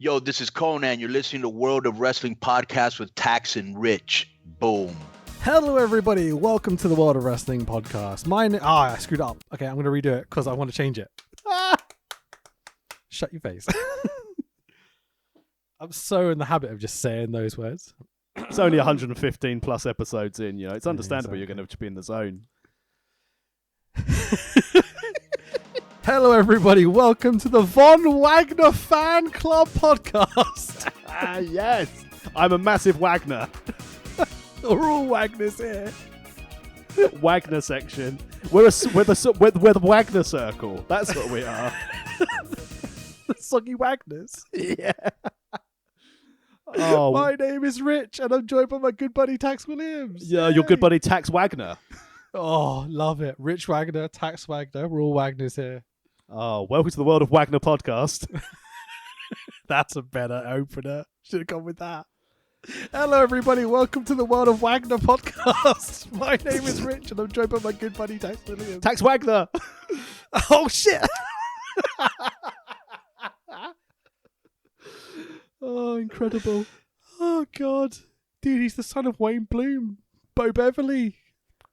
Yo, this is Conan. You're listening to World of Wrestling Podcast with Tax and Rich. Boom. Hello, everybody. Welcome to the World of Wrestling Podcast. I screwed up. Okay, I'm going to redo it because I want to change it. Shut your face. I'm so in the habit of just saying those words. It's only 115 plus episodes in, it's understandable you're going to be in the zone. Hello, everybody. Welcome to the Von Wagner Fan Club Podcast. Yes, I'm a massive Wagner. We're all Wagners here. Wagner section. We're the Wagner circle. That's what we are. The Soggy Wagners. Yeah. Oh, my name is Rich, and I'm joined by my good buddy Tax Williams. Yeah, your good buddy Tax Wagner. Oh, love it. Rich Wagner, Tax Wagner. We're all Wagners here. Oh, welcome to the World of Wagner podcast. That's a better opener. Should have gone with that. Hello, everybody. Welcome to the World of Wagner podcast. My name is Rich, and I'm joined by my good buddy Tax Williams. Tax Wagner. Oh, shit. Oh, incredible. Oh, God. Dude, he's the son of Wayne Bloom. Bo Beverly.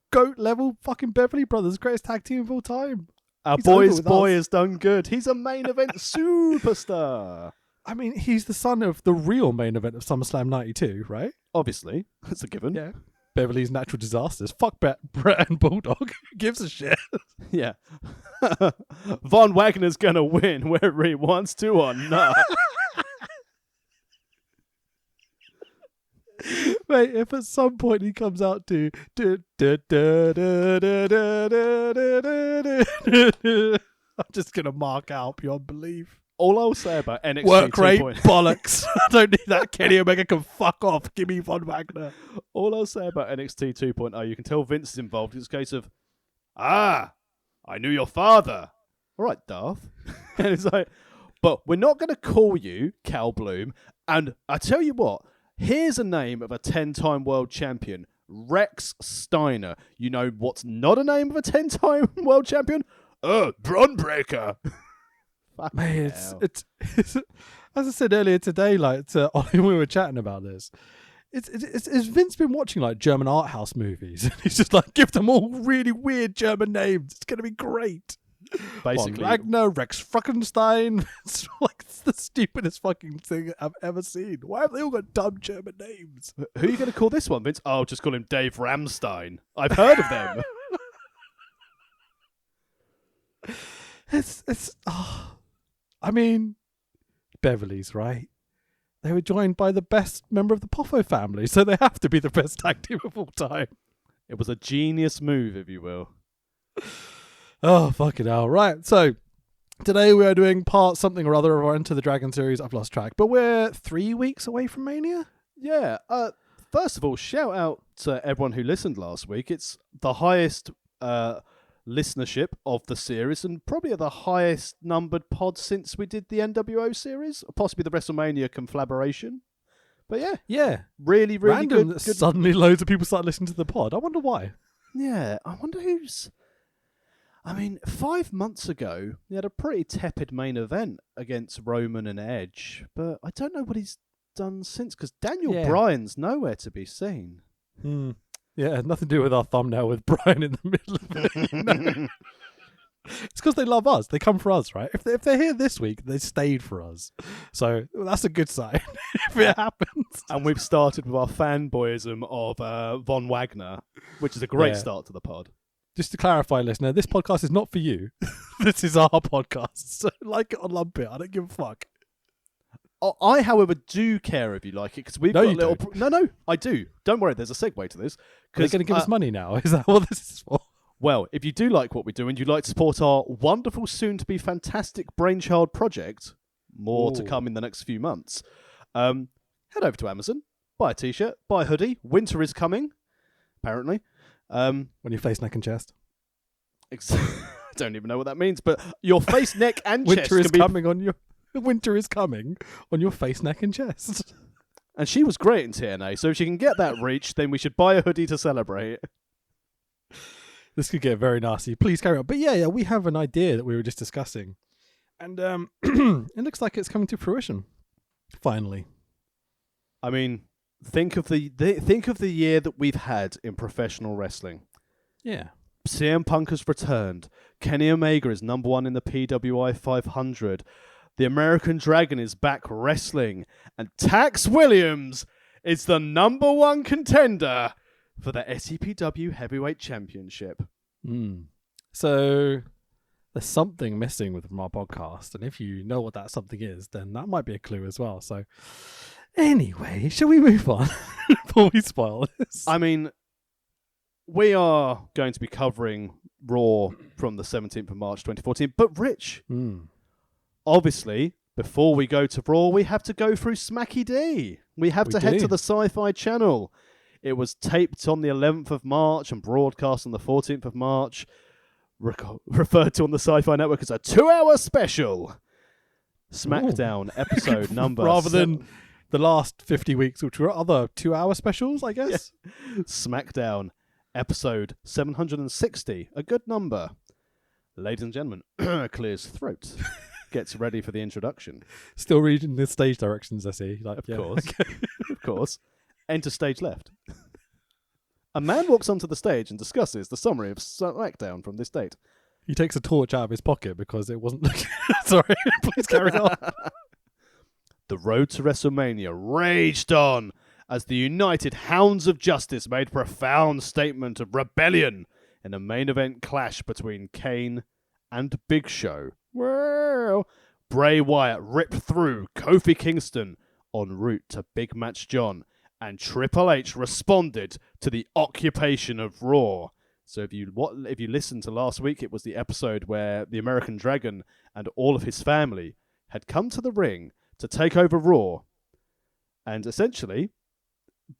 GOAT level fucking Beverly Brothers. Greatest tag team of all time. Our boy's boy has done good. He's a main event superstar. I mean, he's the son of the real main event of SummerSlam 92, right? Obviously. That's a given. Yeah. Beverly's Natural Disasters. Fuck Brett and Bulldog. Who gives a shit? Yeah. Von Wagner's going to win whether he wants to or not. Mate, if at some point he comes out to I'm just gonna mark out beyond belief. All I'll say about NXT work rate 2.0 bollocks. I don't need that. Kenny Omega can fuck off. Give me Von Wagner. All I'll say about NXT 2.0, you can tell Vince is involved. It's a case of, I knew your father. All right, Darth. And it's like, but we're not going to call you Cal Bloom. And I tell you what, here's a name of a 10-time world champion, Rex Steiner. You know what's not a name of a 10-time world champion? Braun Breaker. Man, it's as I said earlier today, like when we were chatting about this, it's Vince been watching like German art house movies, and he's just like, give them all really weird German names. It's gonna be great. Basically, Von Wagner, Rex Frankenstein. It's like the stupidest fucking thing I've ever seen. Why have they all got dumb German names? Who are you going to call this one, Vince? Oh, just call him Dave Ramstein. I've heard of them. I mean, Beverly's, right? They were joined by the best member of the Poffo family, so they have to be the best tag team of all time. It was a genius move, if you will. Oh, fucking hell. Right, so today we are doing part something or other of our Enter the Dragon series. I've lost track, but we're 3 weeks away from Mania? Yeah. First of all, shout out to everyone who listened last week. It's the highest listenership of the series and probably the highest numbered pod since we did the NWO series, or possibly the WrestleMania conflagration. But yeah, really random good. Suddenly loads of people start listening to the pod. I wonder why. Yeah, I wonder who's... I mean, 5 months ago, he had a pretty tepid main event against Roman and Edge, but I don't know what he's done since, because Daniel Bryan's nowhere to be seen. Yeah, nothing to do with our thumbnail with Bryan in the middle of it. No. It's because they love us. They come for us, right? If they're here this week, they stayed for us. So that's a good sign if it happens. And we've started with our fanboyism of Von Wagner, which is a great start to the pod. Just to clarify, listener, this podcast is not for you. This is our podcast. So like it or lump it. I don't give a fuck. I, however, do care if you like it, because we've got a little... No, I do. Don't worry, there's a segue to this. Are they going to give us money now? Is that what this is for? Well, if you do like what we do and you'd like to support our wonderful, soon-to-be fantastic brainchild project, more to come in the next few months, head over to Amazon, buy a t-shirt, buy a hoodie. Winter is coming, apparently. On your face, neck, and chest. I don't even know what that means, but your face, neck, and chest. Winter is coming on your face, neck, and chest. And she was great in TNA, so if she can get that reach, then we should buy a hoodie to celebrate. This could get very nasty. Please carry on. But yeah, we have an idea that we were just discussing, and it looks like it's coming to fruition. Finally. I mean, think of the year that we've had in professional wrestling. Yeah. CM Punk has returned. Kenny Omega is number 1 in the PWI 500. The American Dragon is back wrestling. And Tax Williams is the number 1 contender for the SCPW Heavyweight Championship. So there's something missing with our podcast. And if you know what that something is, then that might be a clue as well. So anyway, shall we move on before we spoil this? I mean, we are going to be covering Raw from the 17th of March 2014. But Rich, obviously, before we go to Raw, we have to go through Smacky D. We have to head to the Sci-Fi Channel. It was taped on the 11th of March and broadcast on the 14th of March, referred to on the Sci-Fi Network as a 2-hour special. SmackDown episode number... Rather than the last 50 weeks, which were other 2-hour specials, I guess. Yeah. SmackDown episode 760, a good number. Ladies and gentlemen, clears throat. Gets ready for the introduction. Still reading the stage directions, I see. Like, of course. Of course. Enter stage left. A man walks onto the stage and discusses the summary of SmackDown from this date. He takes a torch out of his pocket because it wasn't... Sorry, please carry on. The road to WrestleMania raged on as the United Hounds of Justice made a profound statement of rebellion in a main event clash between Kane and Big Show. Well, Bray Wyatt ripped through Kofi Kingston en route to Big Match John, and Triple H responded to the occupation of Raw. So if you listened to last week, it was the episode where the American Dragon and all of his family had come to the ring to take over Raw, and essentially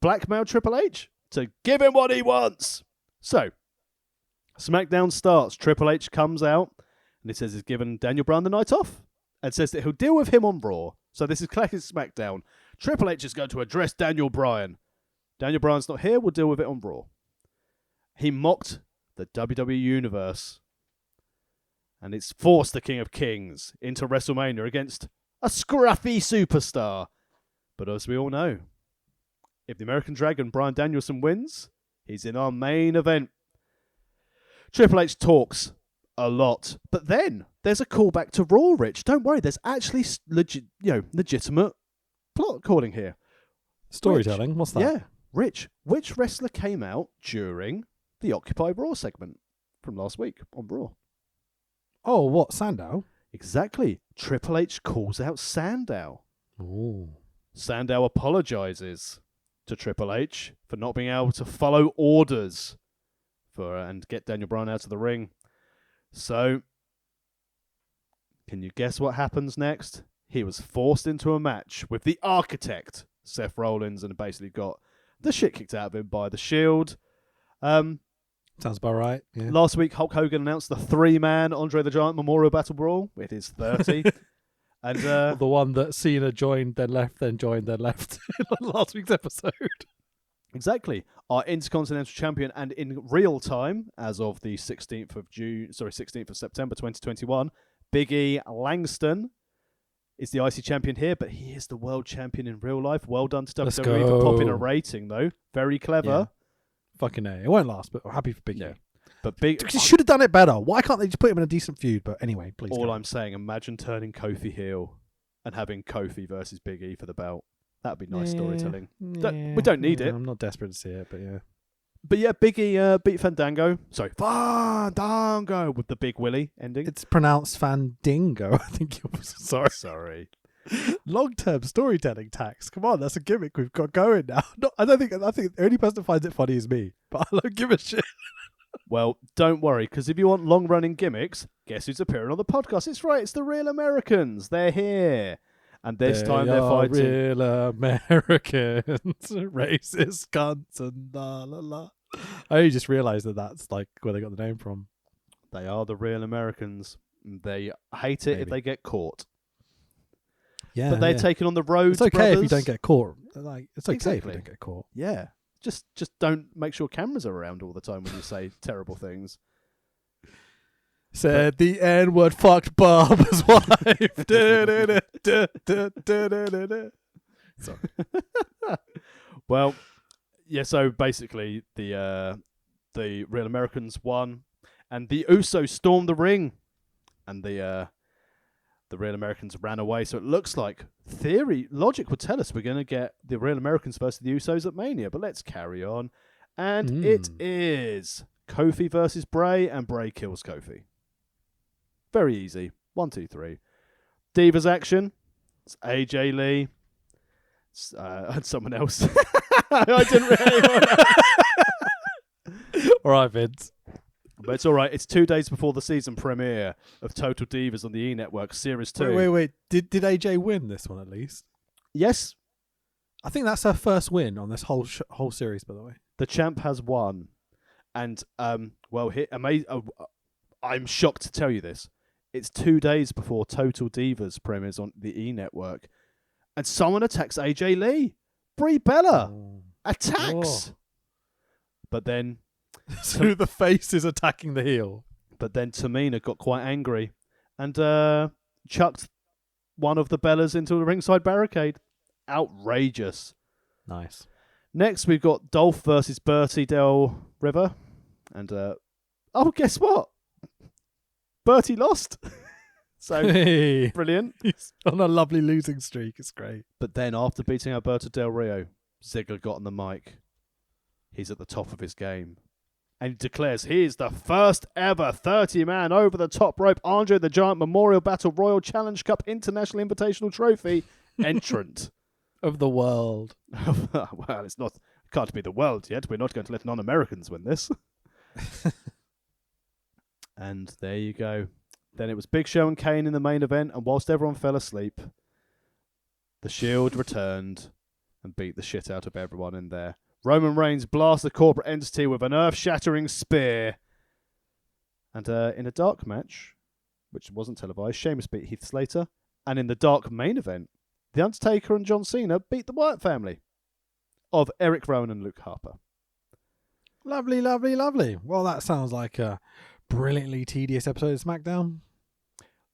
blackmailed Triple H to give him what he wants. So, SmackDown starts. Triple H comes out, and he says he's given Daniel Bryan the night off, and says that he'll deal with him on Raw. So this is classic SmackDown. Triple H is going to address Daniel Bryan. Daniel Bryan's not here, we'll deal with it on Raw. He mocked the WWE Universe, and it's forced the King of Kings into WrestleMania against a scruffy superstar. But as we all know, if the American Dragon, Bryan Danielson, wins, he's in our main event. Triple H talks a lot, but then there's a callback to Raw, Rich. Don't worry, there's actually legitimate plot calling here. Storytelling, what's that? Yeah, Rich, which wrestler came out during the Occupy Raw segment from last week on Raw? Oh, what, Sandow? Exactly. Triple H calls out Sandow. Ooh. Sandow apologizes to Triple H for not being able to follow orders and get Daniel Bryan out of the ring. So, can you guess what happens next? He was forced into a match with the Architect, Seth Rollins, and basically got the shit kicked out of him by the Shield. Sounds about right. Yeah. Last week, Hulk Hogan announced the 3-man Andre the Giant Memorial Battle Brawl. It is 30. And the one that Cena joined, then left, then joined, then left in last week's episode. Exactly. Our Intercontinental Champion, and in real time, as of the 16th of September 2021, Big E Langston is the IC champion here, but he is the world champion in real life. Well done to WWE for popping a rating, though. Very clever. Yeah. Fucking A. It won't last, but we're happy for Big E. But Big E should have done it better. Why can't they just put him in a decent feud? But anyway, please. All I'm saying, imagine turning Kofi heel and having Kofi versus Big E for the belt. That would be nice storytelling. We don't need it. I'm not desperate to see it, but yeah. But yeah, Big E beat Fandango. Sorry, Fandango with the Big Willie ending. It's pronounced Fandingo. I think you're sorry. Long-term storytelling tax. Come on, that's a gimmick we've got going now. I think the only person that finds it funny is me. But I don't give a shit. Well, don't worry, because if you want long-running gimmicks, guess who's appearing on the podcast? It's right, it's the Real Americans. They're here. And this time they're fighting Real Americans, racist cunts and la la la. I only just realised that that's like where they got the name from. They are the Real Americans. They hate it if they get caught. Yeah, but they're taking on the Rhodes It's okay brothers. if you don't get caught. Like, it's okay if you don't get caught. Yeah, just don't make sure cameras are around all the time when you say terrible things. Said the N-word, fucked Barbara's wife. Sorry. Well, yeah. So basically, the Real Americans won, and the Usos stormed the ring, and the Real Americans ran away. So it looks like logic would tell us we're going to get the Real Americans versus the Usos at Mania. But let's carry on, and it is Kofi versus Bray, and Bray kills Kofi. Very easy. 1, 2, 3. Divas action. It's AJ Lee. And someone else. I didn't really All right, Vince. But it's all right. It's 2 days before the season premiere of Total Divas on the E! Network, Series 2. Wait. Did AJ win this one at least? Yes. I think that's her first win on this whole series, by the way. The champ has won. And, I'm shocked to tell you this. It's 2 days before Total Divas premieres on the E! Network. And someone attacks AJ Lee. Brie Bella attacks. Oh. But then... So the face is attacking the heel. But then Tamina got quite angry and chucked one of the Bellas into the ringside barricade. Outrageous. Nice. Next, we've got Dolph versus Bertie Del River. And, guess what? Bertie lost. So, brilliant. He's on a lovely losing streak. It's great. But then, after beating Alberto Del Rio, Ziggler got on the mic. He's at the top of his game. And he declares he is the first ever 30-man over-the-top rope Andre the Giant Memorial Battle Royal Challenge Cup International Invitational Trophy entrant. Of the world. Well, can't be the world yet. We're not going to let non-Americans win this. And there you go. Then it was Big Show and Kane in the main event, and whilst everyone fell asleep, the Shield returned and beat the shit out of everyone in there. Roman Reigns blasts the corporate entity with an earth-shattering spear. And in a dark match, which wasn't televised, Sheamus beat Heath Slater. And in the dark main event, The Undertaker and John Cena beat the Wyatt family of Eric Rowan and Luke Harper. Lovely, lovely, lovely. Well, that sounds like a brilliantly tedious episode of SmackDown.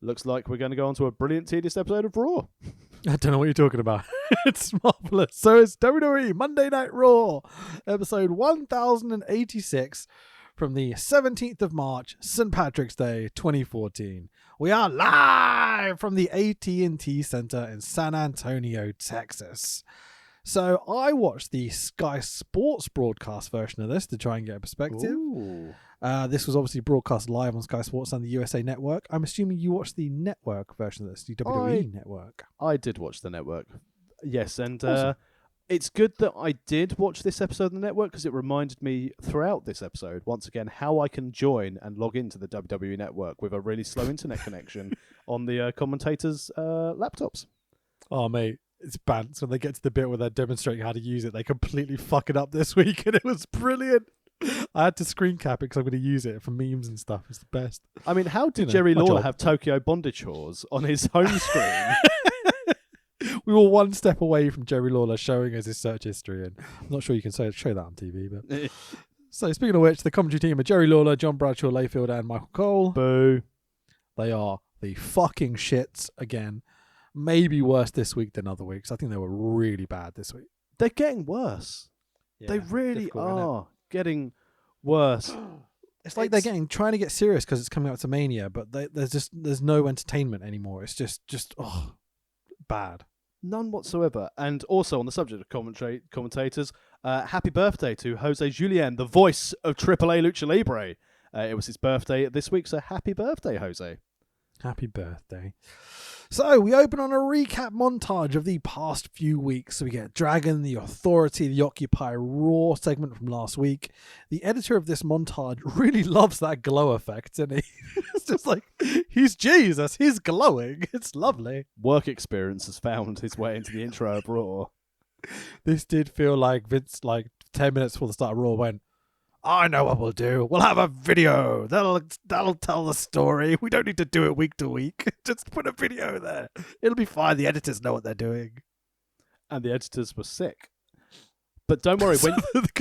Looks like we're going to go on to a brilliant, tedious episode of Raw. I don't know what you're talking about. It's marvelous. So it's WWE Monday Night Raw, episode 1086 from the 17th of March, St. Patrick's Day, 2014. We are live from the AT&T Center in San Antonio, Texas. So I watched the Sky Sports broadcast version of this to try and get a perspective. Ooh. This was obviously broadcast live on Sky Sports and the USA Network. I'm assuming you watched the network version of this, the WWE Network. I did watch the network. Yes, and awesome. It's good that I did watch this episode of the network because it reminded me throughout this episode, once again, how I can join and log into the WWE Network with a really slow internet connection on the commentators' laptops. Oh, mate. It's bants when they get to the bit where they're demonstrating how to use it. They completely fuck it up this week, and it was brilliant. I had to screen cap it because I'm going to use it for memes and stuff. It's the best. I mean, how did Jerry Lawler have Tokyo Bondage Whores on his home screen? We were one step away from Jerry Lawler showing us his search history, and I'm not sure you can show that on TV. But so, speaking of which, the commentary team are Jerry Lawler, John Bradshaw, Layfield, and Michael Cole. Boo. They are the fucking shits again. Maybe worse this week than other weeks. I think they were really bad this week. They're getting worse. Yeah, they really are getting worse. It's like they're trying to get serious because it's coming up to Mania, but there's no entertainment anymore. It's just bad. None whatsoever. And also on the subject of commentators, happy birthday to Jose Julien, the voice of AAA Lucha Libre. It was his birthday this week, so happy birthday, Jose. Happy birthday. So we open on a recap montage of the past few weeks. So we get Dragon, the Authority, the Occupy Raw segment from last week. The editor of this montage really loves that glow effect, isn't he? It's just like, he's Jesus, he's glowing. It's lovely. Work experience has found his way into the intro of Raw. This did feel like Vince, 10 minutes before the start of Raw, went, I know what we'll do. We'll have a video. That'll tell the story. We don't need to do it week to week. Just put a video there. It'll be fine. The editors know what they're doing. And the editors were sick. But don't worry. When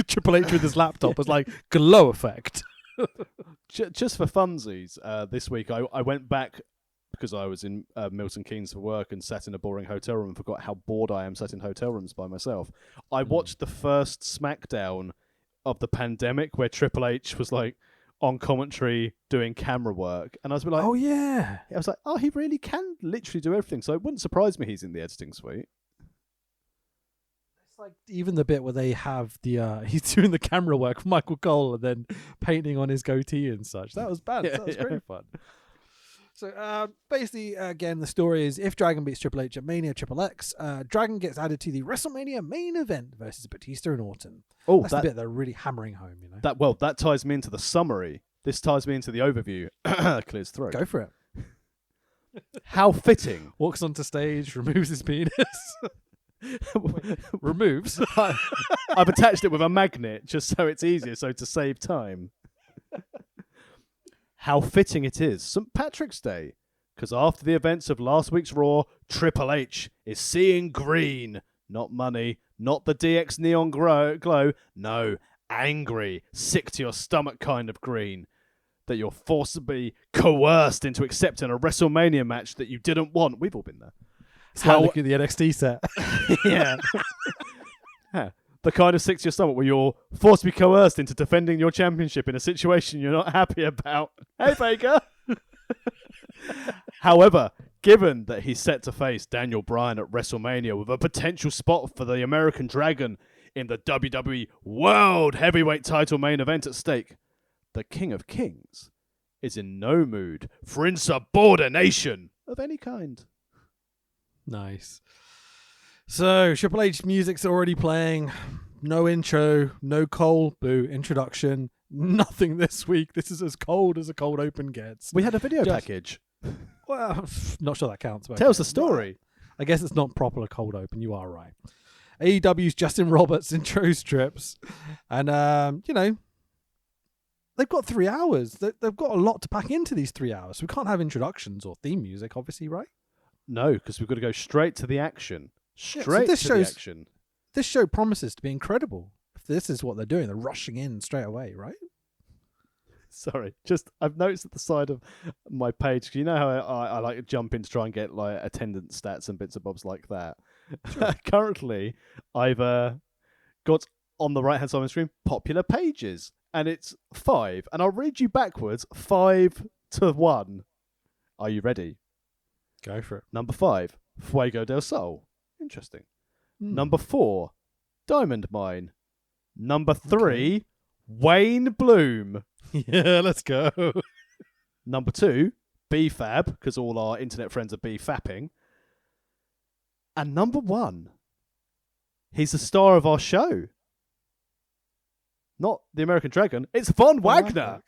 Triple H with his laptop was like, glow effect. Just for funsies, this week I went back because I was in Milton Keynes for work and sat in a boring hotel room and forgot how bored I am sat in hotel rooms by myself. I watched the first SmackDown of the pandemic where Triple H was like on commentary doing camera work, and I was like, oh yeah, I was like, oh, he really can literally do everything. So it wouldn't surprise me he's in the editing suite. it's like even the bit where they have the he's doing the camera work for Michael Cole and then painting on his goatee and such. That was bad. That was very fun. So basically, again, the story is if Dragon beats Triple H at Mania Triple X, Dragon gets added to the WrestleMania main event versus Batista and Orton. Oh, that's the bit they're really hammering home, you know. That ties me into the summary. This ties me into the overview. Clears throat. Go for it. How fitting. Walks onto stage, removes his penis. Removes. I've attached it with a magnet just so it's easier, so to save time. How fitting it is St. Patrick's Day, because after the events of last week's Raw, Triple H is seeing green. Not money, not the DX neon glow, no, angry, sick to your stomach kind of green. That you're forcibly coerced into accepting a WrestleMania match that you didn't want. We've all been there. It's like look at the NXT set. Yeah. Yeah. The kind of sick to your stomach where you're forced to be coerced into defending your championship in a situation you're not happy about. Hey, Baker! However, given that he's set to face Daniel Bryan at WrestleMania with a potential spot for the American Dragon in the WWE World Heavyweight title main event at stake, the King of Kings is in no mood for insubordination of any kind. Nice. So, Triple H music's already playing. No intro, no Cole, boo, introduction. Nothing this week. This is as cold as a cold open gets. We had a video package. Well, not sure that counts. But Tells the story. I guess it's not proper cold open. You are right. AEW's Justin Roberts intro strips. And, they've got 3 hours. They've got a lot to pack into these 3 hours. So we can't have introductions or theme music, obviously, right? No, because we've got to go straight to the action. The action. This show promises to be incredible. If this is what they're doing, they're rushing in straight away, right? Sorry, I've noticed at the side of my page, 'cause you know how I like to jump in to try and get like attendance stats and bits and bobs like that. Sure. Currently, I've got on the right hand side of the screen popular pages, and it's 5, and I'll read you backwards 5 to 1. Are you ready? Go for it. Number 5, Fuego del Sol. Interesting. Number 4, Diamond Mine. Number 3, Wayne Bloom. Yeah, let's go. Number 2, BFAB, because all our internet friends are BFApping. And number 1, he's the star of our show. Not the American Dragon, it's Von Wagner.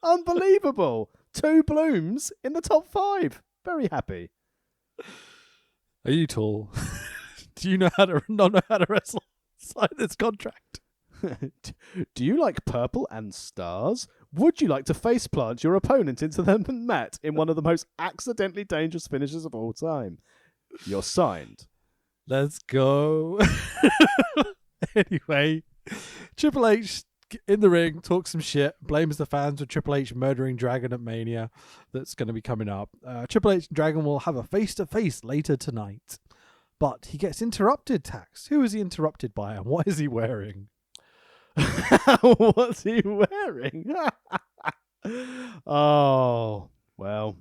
Unbelievable. 2 Blooms in the top 5. Very happy. Are you tall? Do you not know how to wrestle? Sign this contract. Do you like purple and stars? Would you like to faceplant your opponent into the mat in one of the most accidentally dangerous finishes of all time? You're signed. Let's go. Anyway, Triple H in the ring talks some shit, blames the fans for Triple H murdering Dragon at Mania that's going to be coming up. Triple H and Dragon will have a face-to-face later tonight. But he gets interrupted, Tax. Who is he interrupted by and what is he wearing? What's he wearing? Oh, well,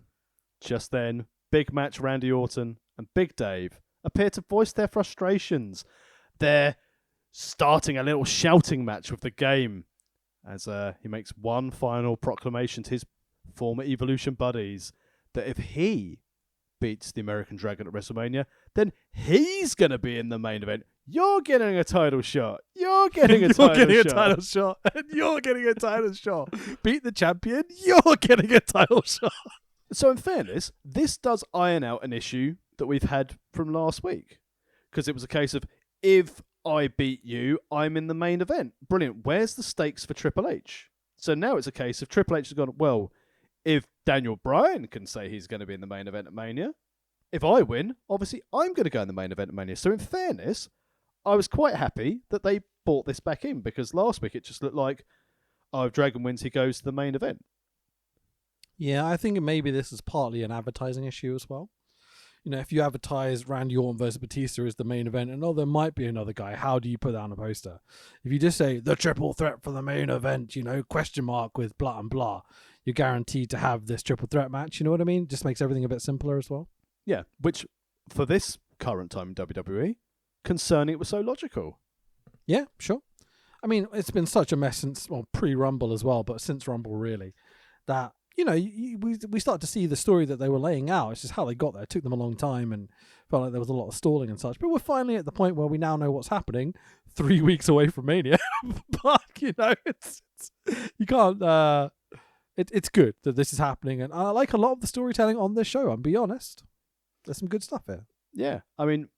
just then, big match Randy Orton and Big Dave appear to voice their frustrations. They're starting a little shouting match with the game as he makes one final proclamation to his former Evolution buddies that if he beats the American Dragon at WrestleMania, then he's going to be in the main event. You're getting a title shot. You're getting a title shot. And you're getting a title shot. Beat the champion. You're getting a title shot. So in fairness, this does iron out an issue that we've had from last week. Because it was a case of, if I beat you, I'm in the main event. Brilliant. Where's the stakes for Triple H? So now it's a case of Triple H has gone, well, if Daniel Bryan can say he's going to be in the main event at Mania, if I win, obviously I'm going to go in the main event at Mania. So in fairness, I was quite happy that they brought this back in, because last week it just looked like, if Dragon wins, he goes to the main event. Yeah, I think maybe this is partly an advertising issue as well. If you advertise Randy Orton versus Batista as the main event, and there might be another guy, how do you put that on a poster? If you just say the triple threat for the main event, question mark with blah and blah, you're guaranteed to have this triple threat match. You know what I mean? Just makes everything a bit simpler as well. Yeah, which for this current time in WWE, concerning it was so logical. Yeah, sure. I mean, it's been such a mess since pre-Rumble as well, but since Rumble really, that. We start to see the story that they were laying out. It's just how they got there. It took them a long time and felt like there was a lot of stalling and such. But we're finally at the point where we now know what's happening 3 weeks away from Mania. But, it's you can't... It's good that this is happening. And I like a lot of the storytelling on this show, I'll be honest. There's some good stuff here. Yeah. I mean,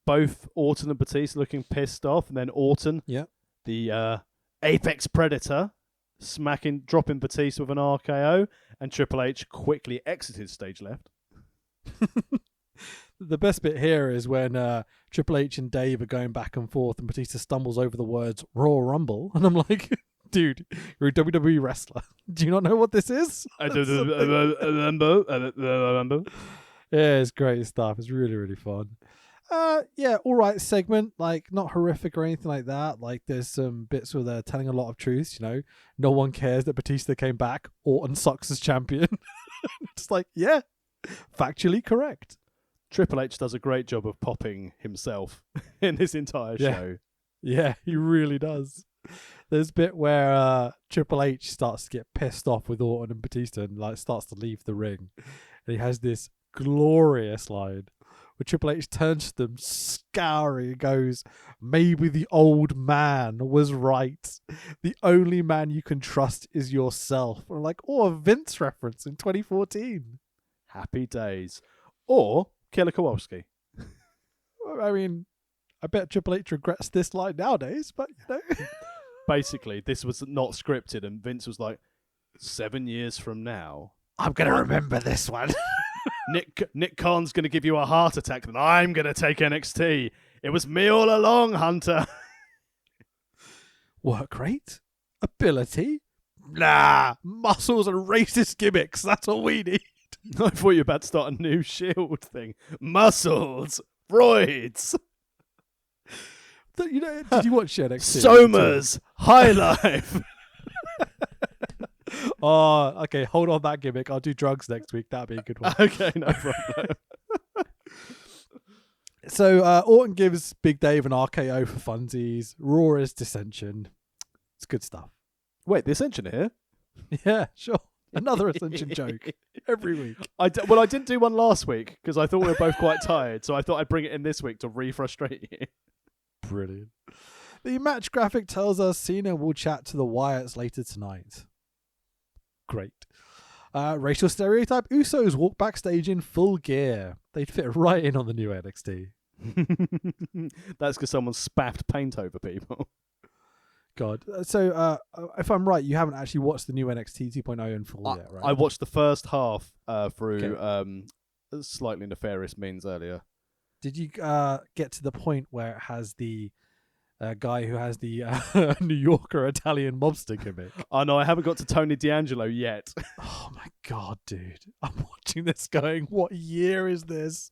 both Orton and Batista looking pissed off. And then Orton, the apex predator, dropping Batista with an RKO, and Triple H quickly exited stage left. The best bit here is when Triple H and Dave are going back and forth and Batista stumbles over the words Raw Rumble, and I'm like, dude, you're a WWE wrestler. Do you not know what this is? I remember. Yeah, it's great stuff. It's really, really fun. All right segment, like not horrific or anything like that. Like there's some bits where they're telling a lot of truths, no one cares that Batista came back. Orton sucks as champion. It's like, yeah, factually correct. Triple H does a great job of popping himself in this entire show. Yeah, he really does. There's a bit where Triple H starts to get pissed off with Orton and Batista and starts to leave the ring. And he has this glorious line where Triple H turns to them, scouring, and goes, maybe the old man was right. The only man you can trust is yourself. And a Vince reference in 2014. Happy days. Or Killer Kowalski. I mean, I bet Triple H regrets this line nowadays, but Basically, this was not scripted, and Vince was like, 7 years from now, I'm going to remember this one. Nick Khan's going to give you a heart attack, and I'm going to take NXT. It was me all along, Hunter. Work rate? Ability? Nah, muscles and racist gimmicks. That's all we need. I thought you were about to start a new Shield thing. Muscles. Roids. Did you watch NXT? Somas. High Life. Oh, okay. Hold on that gimmick. I'll do drugs next week. That'd be a good one. Okay, no problem. So Orton gives Big Dave an RKO for funsies. Raw is dissension. It's good stuff. Wait, the Ascension here? Yeah, sure. Another Ascension joke every week. I didn't do one last week because I thought we were both quite tired, so I thought I'd bring it in this week to re-frustrate you. Brilliant. The match graphic tells us Cena will chat to the Wyatts later tonight. Great. Racial stereotype Usos walk backstage in full gear. They'd fit right in on the new NXT. That's because someone spaffed paint over people. God. So, if I'm right, you haven't actually watched the new NXT 2.0 in full yet, right? I watched the first half through slightly nefarious means earlier. Did you get to the point where it has the guy who has the New Yorker Italian mobster gimmick? Oh, no, I haven't got to Tony D'Angelo yet. Oh, my God, dude. I'm watching this going, what year is this?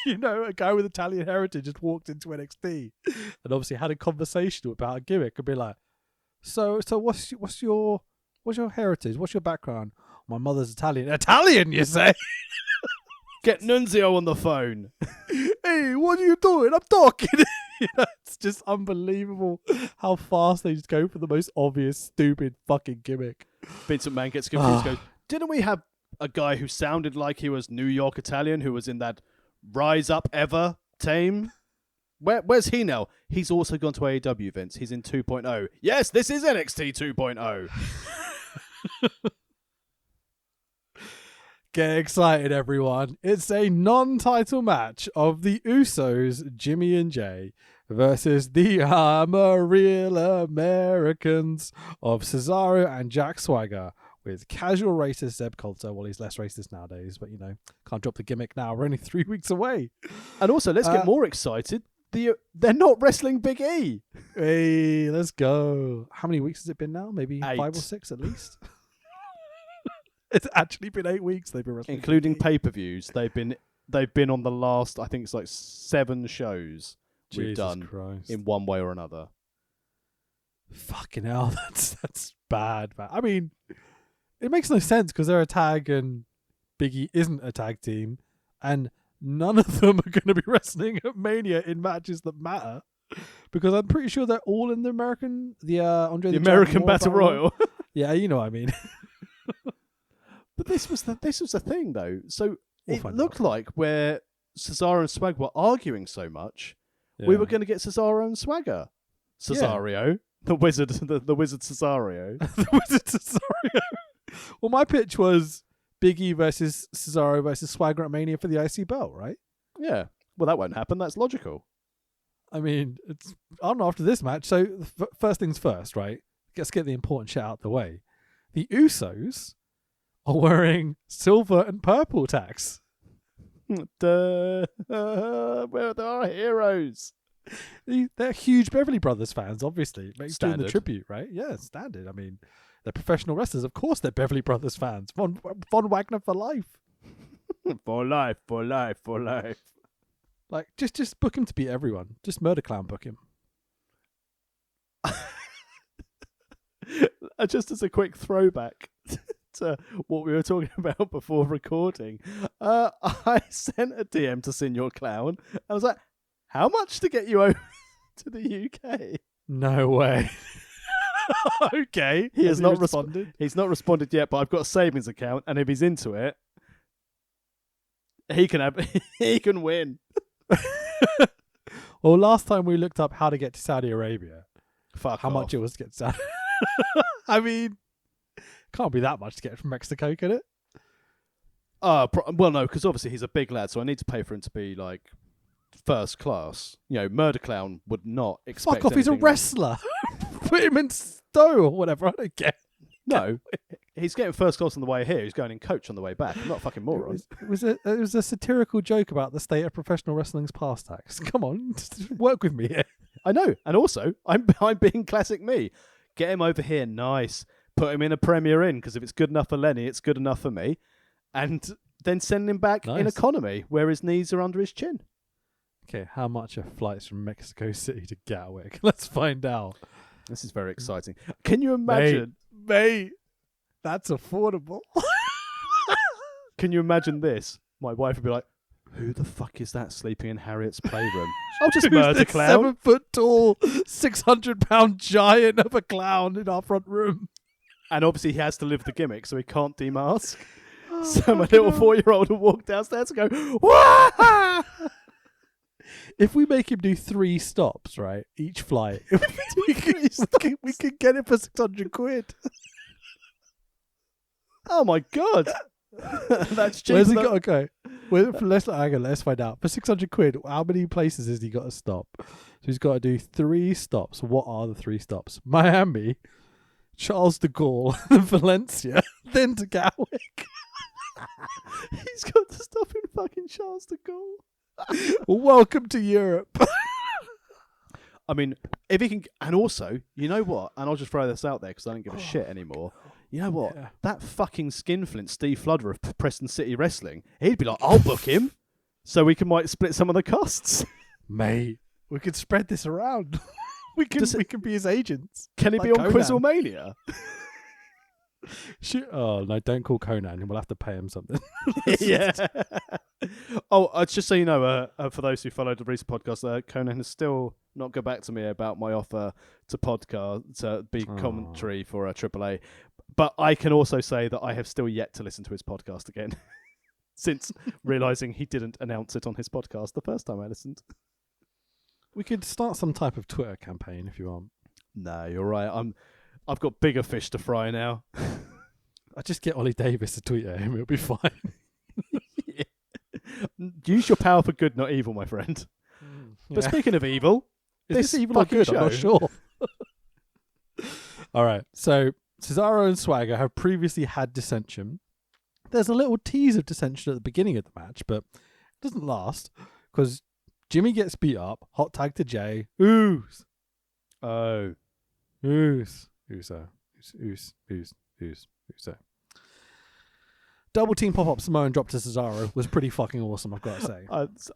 A guy with Italian heritage just walked into NXT and obviously had a conversation about a gimmick and be like, so what's your heritage? What's your background? My mother's Italian. Italian, you say? Get Nunzio on the phone. Hey, what are you doing? I'm talking. It's just unbelievable how fast they just go for the most obvious, stupid fucking gimmick. Vince McMahon gets confused. Goes, didn't we have a guy who sounded like he was New York Italian who was in that Rise Up Ever team? Where's he now? He's also gone to AEW, Vince. He's in 2.0. Yes, this is NXT 2.0. Get excited, everyone. It's a non-title match of the Usos, Jimmy and Jay, versus the I'm a Real Americans of Cesaro and Jack Swagger, with casual racist Zeb Coulter. Well, he's less racist nowadays, but can't drop the gimmick now. We're only 3 weeks away. And also, let's get more excited. They're not wrestling Big E. Hey, let's go. How many weeks has it been now? Maybe 8. 5 or 6 at least. It's actually been 8 weeks they've been wrestling, Including Big E. pay-per-views. They've been on the last, I think it's like 7 shows we've Jesus done Christ. in one way or another. Fucking hell, that's bad, man. I mean, it makes no sense because they're a tag and Big E isn't a tag team, and none of them are going to be wrestling at Mania in matches that matter, because I'm pretty sure they're all in the American, Andre the American Giant Battle Royal. Yeah, you know what I mean. But this was the thing though. So We'll it find looked out. like where Cesaro and Swagger were arguing so much, we were going to get Cesaro and Swagger. Cesario, the wizard, the wizard Cesario. The Wizard Cesario. Well, my pitch was Big E versus Cesaro versus Swagger at Mania for the IC belt, right? Yeah. Well, that won't happen. That's logical. I mean, it's on after this match. So first things first, right? Let's get the important shit out the way. The Usos are wearing silver and purple tags. Where are our heroes? They're huge Beverly Brothers fans, obviously. Doing the Standard. tribute, right? Yeah, standard. I mean, they're professional wrestlers. Of course they're Beverly Brothers fans. Von Wagner for life. For life, for life, for life. Like, just book him to beat everyone. Just Murder Clown book him. Just as a quick throwback to what we were talking about before recording, I sent a DM to Senior Clown. I was like, how much to get you over to the UK? No way. Okay. He has not responded. He's not responded yet, but I've got a savings account, and if he's into it, he can win. Well, last time we looked up how to get to Saudi Arabia, Fuck how off. much it was to get to Saudi. I mean, can't be that much to get from Mexico, can it? Well, no, because obviously he's a big lad, so I need to pay for him to be like first class. You know, Murder Clown would not expect. Fuck off, he's a anything less. wrestler. Put him in Stowe or whatever. I don't get. No, he's getting first class on the way here. He's going in coach on the way back. I'm not a fucking moron. It was a satirical joke about the state of professional wrestling's past tax. Come on, just work with me here. I know, and also I'm being classic me. Get him over here, nice. Put him in a Premier Inn, because if it's good enough for Lenny, it's good enough for me. And then send him back in Nice. economy, where his knees are under his chin. Okay, how much are flights from Mexico City to Gatwick? Let's find out. This is very exciting. Can you imagine? Mate, that's affordable. Can you imagine this? My wife would be like, "Who the fuck is that sleeping in Harriet's playroom?" I'll just Murder this Clown. 7 foot tall, 600-pound giant of a clown in our front room. And obviously he has to live the gimmick, so he can't demask. So my little 4-year-old will walk downstairs and go, "Wah!" If we make him do 3 stops, right, each flight, we could get it for 600 quid. Oh my god. That's cheap. Where's he got to go? Let's find out. For 600 quid, how many places has he got to stop? So he's got to do 3 stops. What are the 3 stops? Miami, Charles de Gaulle, then Valencia, then to Gatwick. He's got to stop in fucking Charles de Gaulle. Welcome to Europe. I mean, if he can, and also, you know what? And I'll just throw this out there because I don't give a shit anymore. You know what? Yeah. That fucking skinflint Steve Fludder of Preston City Wrestling, he'd be like, "I'll book him, so we might split some of the costs." Mate, we could spread this around. we can be his agents. Can he be Like on Conan. Quizlemania? Oh no! Don't call Conan. We'll have to pay him something. Yeah. Oh, just so you know, for those who followed the recent podcast, Conan has still not got back to me about my offer to be commentary for AAA. But I can also say that I have still yet to listen to his podcast again, since realizing he didn't announce it on his podcast the first time I listened. We could start some type of Twitter campaign if you want. No, you're right. I've got bigger fish to fry now. I just get Ollie Davis to tweet at him. It'll be fine. Use your power for good, not evil, my friend. But speaking of evil, Is this evil or fucking good? I'm not show- sure. All right. So Cesaro and Swagger have previously had dissension. There's a little tease of dissension at the beginning of the match, but it doesn't last because Jimmy gets beat up. Hot tag to Jay. Oos. Oh. Oos. Uso. Oos. Oos. Oos. Uso. Double team pop up Samoan drop to Cesaro was pretty fucking awesome, I've got to say.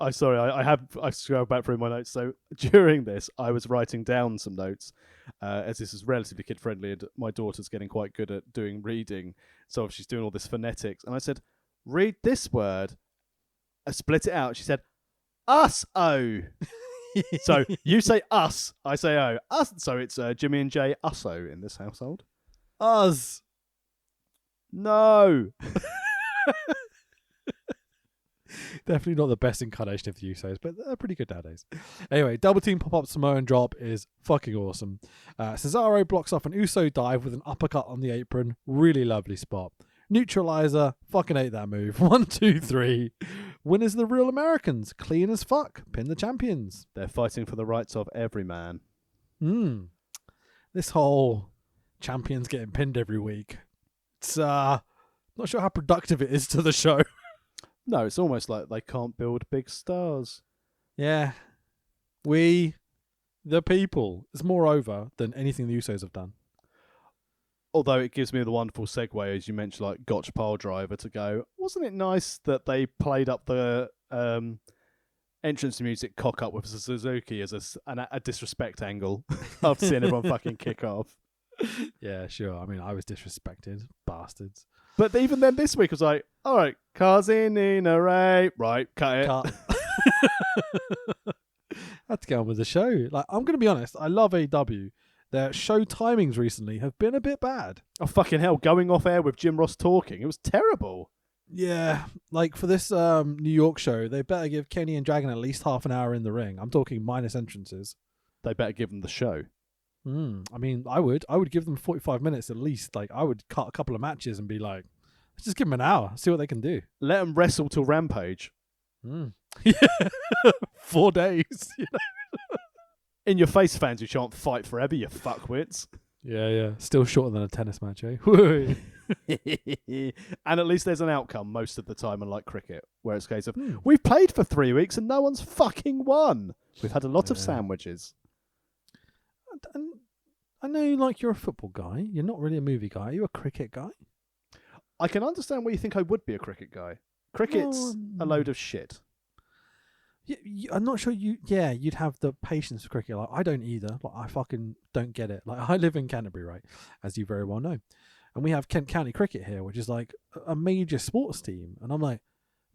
I sorry, I scrolled back through my notes. So during this, I was writing down some notes, as this is relatively kid friendly, and my daughter's getting quite good at doing reading. So she's doing all this phonetics, and I said, "Read this word." I split it out. She said, "Us-o." So you say us, I say oh. Us. So it's Jimmy and Jay us-o in this household. Us. No. Definitely not the best incarnation of the Usos, but they're pretty good nowadays. Anyway, double team pop-up Samoan drop is fucking awesome. Cesaro blocks off an Uso dive with an uppercut on the apron. Really lovely spot. Neutralizer, fucking hate that move. 1, 2, 3. Winners the Real Americans. Clean as fuck. Pin the champions. They're fighting for the rights of every man. This whole champions getting pinned every week. It's not sure how productive it is to the show. No, it's almost like they can't build big stars. Yeah. We, the people, is more over than anything the Usos have done. Although it gives me the wonderful segue, as you mentioned, like Gotch Pile Driver, to go, wasn't it nice that they played up the entrance music cock up with Suzuki as a disrespect angle after seeing everyone fucking kick off? Yeah, sure. I mean, I was disrespected. Bastards. But even then this week, I was like, all right, cars in array. Right, cut it. Cut. Had to get on with the show. Like, I'm going to be honest, I love AEW. Their show timings recently have been a bit bad. Oh, fucking hell, going off air with Jim Ross talking. It was terrible. Yeah, like for this New York show, they better give Kenny and Dragon at least half an hour in the ring. I'm talking minus entrances. They better give them the show. I mean, I would give them 45 minutes at least. Like, I would cut a couple of matches and be like, let's just give them an hour, see what they can do. Let them wrestle till Rampage. Yeah, 4 days. You know? In your face, fans who shan't fight forever, you fuckwits. Yeah. Still shorter than a tennis match, eh? And at least there's an outcome most of the time, unlike cricket, where it's a case of, we've played for 3 weeks and no one's fucking won. We've had a lot of sandwiches. And I know, like, you're a football guy. You're not really a movie guy. Are you a cricket guy? I can understand why you think I would be a cricket guy. Cricket's a load of shit. I'm not sure you'd have the patience for cricket. Like, I don't either. Like, I fucking don't get it. Like, I live in Canterbury, right? As you very well know. And we have Kent County Cricket here, which is like a major sports team. And I'm like,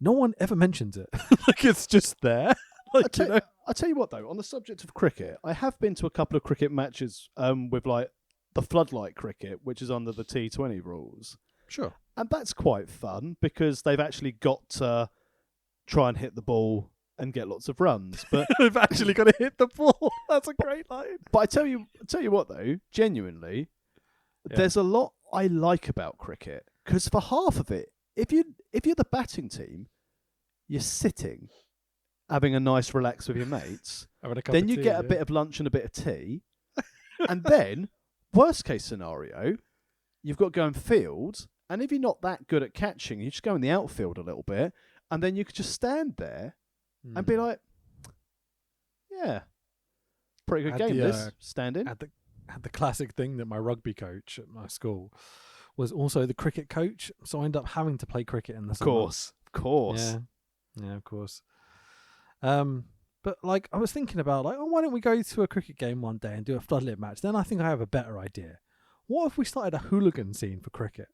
no one ever mentions it. Like, it's just there. Like, I'll tell you what, though, on the subject of cricket, I have been to a couple of cricket matches with, like, the floodlight cricket, which is under the T20 rules. Sure. And that's quite fun because they've actually got to try and hit the ball and get lots of runs. But they've actually got to hit the ball. That's a great line. But I tell you what, though, genuinely, there's a lot I like about cricket because for half of it, if you're the batting team, you're sitting, having a nice relax with your mates. Then you get a bit of lunch and a bit of tea. And then, worst case scenario, you've got to go in field. And if you're not that good at catching, you just go in the outfield a little bit. And then you could just stand there and be like, yeah, pretty good game this, standing. Had the classic thing that my rugby coach at my school was also the cricket coach. So I ended up having to play cricket in the summer. Of course. Yeah, of course. But like, I was thinking about like, why don't we go to a cricket game one day and do a floodlit match? Then I think I have a better idea. What if we started a hooligan scene for cricket?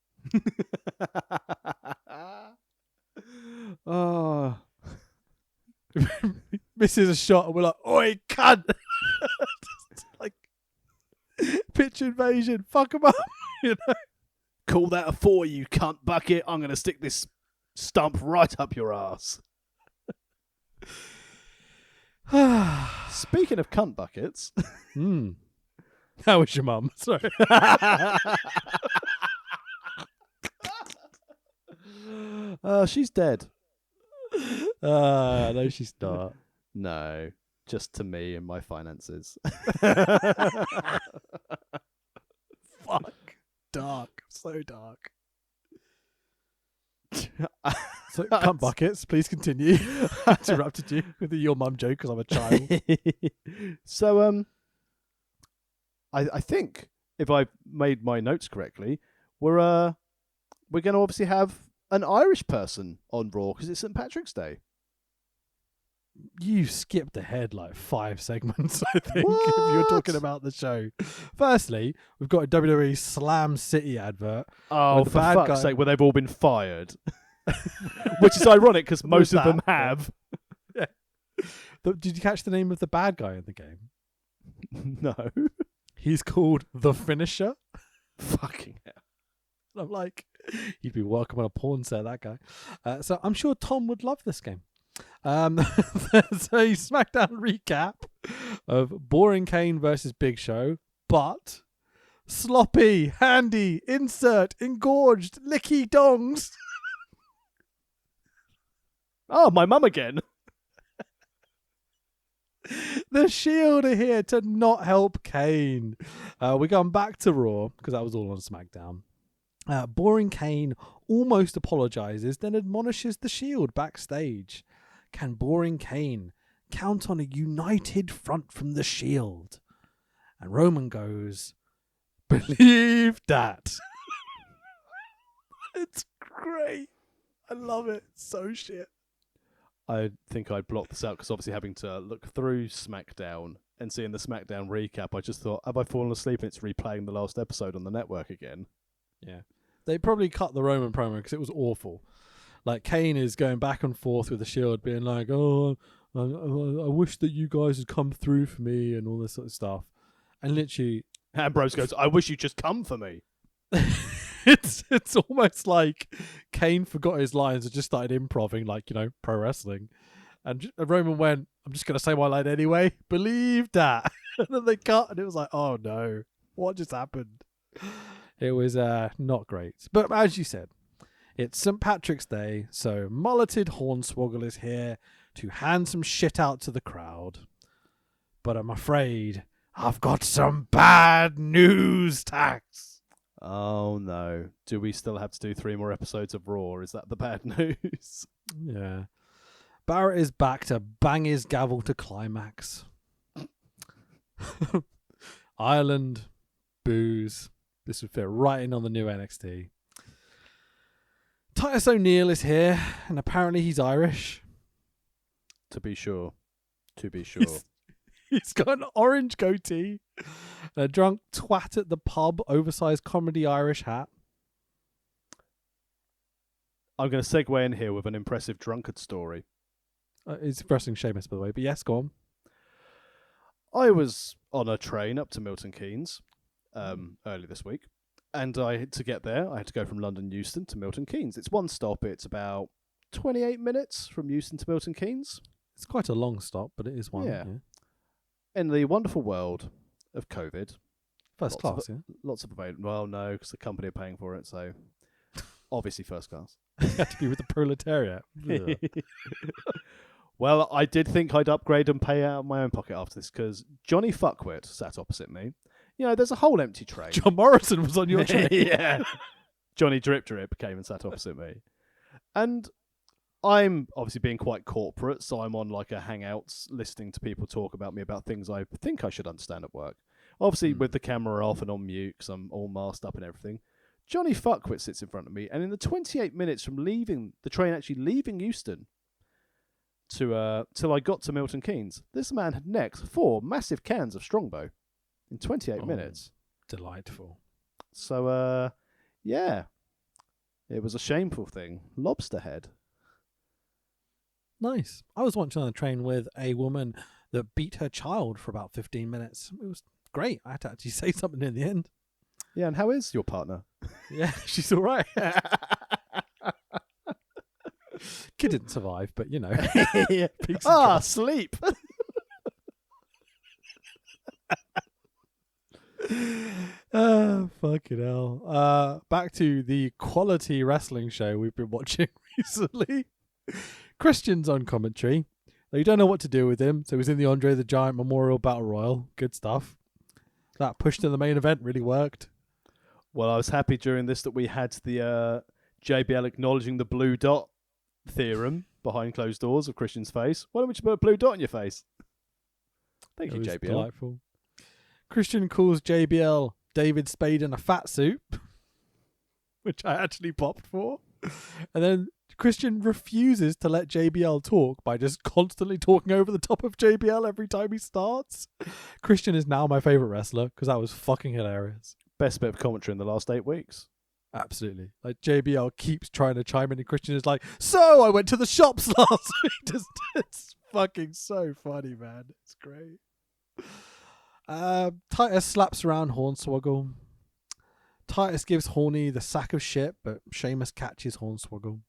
Oh, misses a shot and we're like, oi, cunt! Like, pitch invasion, fuck them up, you know? Call that a 4, you cunt bucket. I'm going to stick this stump right up your ass. Speaking of cunt buckets. How was your mum? Sorry. She's dead. No, she's not. No, just to me and my finances. Fuck. Dark. So dark. So, cunt buckets, please continue. I interrupted you with your mum joke because I'm a child. So, I think if I made my notes correctly, we're going to obviously have an Irish person on Raw because it's St. Patrick's Day. You skipped ahead like 5 segments, I think, if you were talking about the show. Firstly, we've got a WWE Slam City advert. Oh, for fuck's sake, where they've all been fired. Which is ironic because most of them have. Yeah. Did you catch the name of the bad guy in the game? No. He's called The Finisher. Fucking hell. And I'm like, he'd be welcome on a porn set, that guy. So I'm sure Tom would love this game. There's a SmackDown recap of Boring Kane versus Big Show, but sloppy, handy, insert, engorged, licky dongs. Oh, my mum again. The Shield are here to not help Kane. We're going back to Raw because that was all on SmackDown. Boring Kane almost apologizes, then admonishes the Shield backstage. Can Boring Kane count on a united front from the Shield? And Roman goes, believe that. It's great. I love it. It's so shit. I think I'd block this out because obviously having to look through SmackDown and seeing the SmackDown recap, I just thought, have I fallen asleep and it's replaying the last episode on the network again? Yeah. They probably cut the Roman promo because it was awful. Like, Kane is going back and forth with the Shield, being like, oh, I wish that you guys had come through for me and all this sort of stuff. And literally... Ambrose goes, I wish you'd just come for me. It's almost like Kane forgot his lines and just started improving, like, pro wrestling. And Roman went, I'm just going to say my line anyway. Believe that. And then they cut and it was like, oh no, what just happened? It was not great. But as you said, it's St. Patrick's Day, so mulleted Hornswoggle is here to hand some shit out to the crowd. But I'm afraid I've got some bad news, Tax. Oh no. Do we still have to do 3 more episodes of Raw? Is that the bad news? Yeah. Barrett is back to bang his gavel to climax. Ireland, booze. This would fit right in on the new NXT. Titus O'Neil is here, and apparently he's Irish. To be sure. He's got an orange goatee, and a drunk twat at the pub, oversized comedy Irish hat. I'm going to segue in here with an impressive drunkard story. It's wrestling Sheamus, by the way, but yes, go on. I was on a train up to Milton Keynes early this week. And to get there, I had to go from London Euston to Milton Keynes. It's one stop. It's about 28 minutes from Euston to Milton Keynes. It's quite a long stop, but it is one. Yeah. In the wonderful world of COVID. First class, yeah? Lots of available. Well, no, because the company are paying for it, so obviously first class. You have to be with the proletariat. Well, I did think I'd upgrade and pay out of my own pocket after this, because Johnny Fuckwit sat opposite me. There's a whole empty train. John Morrison was on your train. Yeah. Johnny Drip Drip came and sat opposite me. And I'm obviously being quite corporate, so I'm on like a Hangouts listening to people talk about me about things I think I should understand at work. Obviously with the camera off and on mute because I'm all masked up and everything. Johnny Fuckwit sits in front of me, and in the 28 minutes from leaving the train, actually leaving Euston to till I got to Milton Keynes, this man had necked 4 massive cans of Strongbow in 28 minutes. Delightful. So, yeah. It was a shameful thing. Lobster head. Nice. I was watching on the train with a woman that beat her child for about 15 minutes. It was great. I had to actually say something in the end. Yeah, and how is your partner? Yeah, she's all right. Kid didn't survive, but yeah. Sleep. Fucking hell. Back to the quality wrestling show we've been watching recently. Christian's on commentary. You don't know what to do with him, so he's in the Andre the Giant Memorial Battle Royal. Good stuff. That push to the main event really worked. Well, I was happy during this that we had the JBL acknowledging the blue dot theorem behind closed doors of Christian's face. Why don't we just put a blue dot on your face? Thank you, JBL. Delightful. Christian calls JBL David Spade in a fat suit, which I actually popped for. And then Christian refuses to let JBL talk by just constantly talking over the top of JBL every time he starts. Christian is now my favourite wrestler because that was fucking hilarious. Best bit of commentary in the last 8 weeks. Absolutely. Like JBL keeps trying to chime in and Christian is like, so I went to the shops last week. It's fucking so funny, man. It's great. Titus slaps around Hornswoggle. Titus gives Horny the sack of shit, but Sheamus catches Hornswoggle.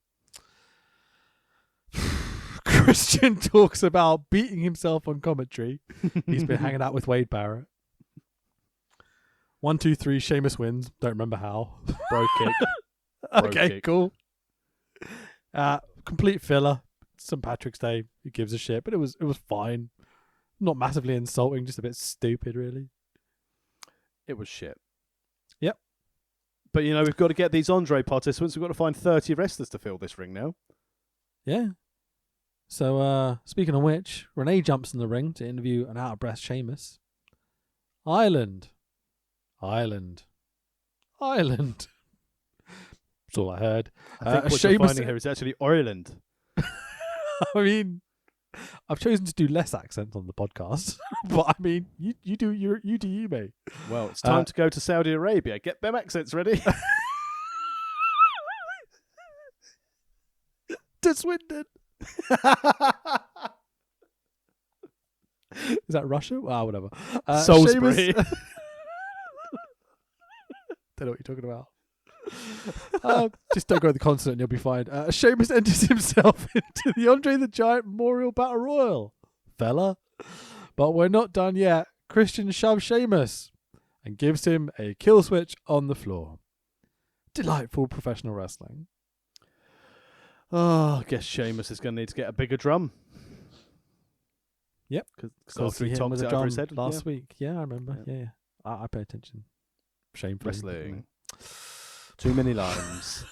Christian talks about beating himself on commentary. He's been hanging out with Wade Barrett. 1, 2, 3, Sheamus wins. Don't remember how. Bro kick. Okay, kick. cool. Complete filler. St. Patrick's Day. Who gives a shit? But it was fine. Not massively insulting, just a bit stupid, really. It was shit. Yep. But, we've got to get these Andre participants. We've got to find 30 wrestlers to fill this ring now. Yeah. So, speaking of which, Renee jumps in the ring to interview an out-of-breath Sheamus. Ireland. That's all I heard. I think what you're finding here is actually Ireland. I mean, I've chosen to do less accents on the podcast, but I mean, you do you, mate. Well, it's time to go to Saudi Arabia. Get them accents ready. To Swindon. Is that Russia? Ah, whatever. Salisbury. Don't know what you're talking about. Just don't go to the continent and you'll be fine. Sheamus enters himself into the Andre the Giant Memorial Battle Royal, fella. But we're not done yet. Christian shoves Sheamus and gives him a kill switch on the floor. Delightful professional wrestling. Oh, I guess Sheamus is going to need to get a bigger drum. Yep. Because after he topped it over his head last week. Yeah, I remember. Yeah. I pay attention. Shamefully. Wrestling. Too many limes.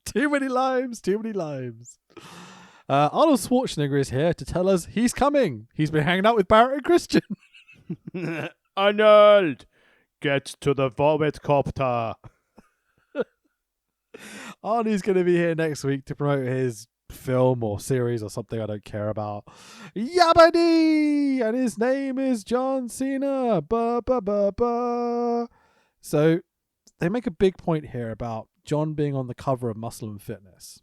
Too many limes. Arnold Schwarzenegger is here to tell us he's coming. He's been hanging out with Barrett and Christian. Arnold, get to the vomit copter. Arnie's going to be here next week to promote his film or series or something I don't care about. Yabba-dee! And his name is John Cena. Ba ba ba ba. So they make a big point here about John being on the cover of Muscle and Fitness.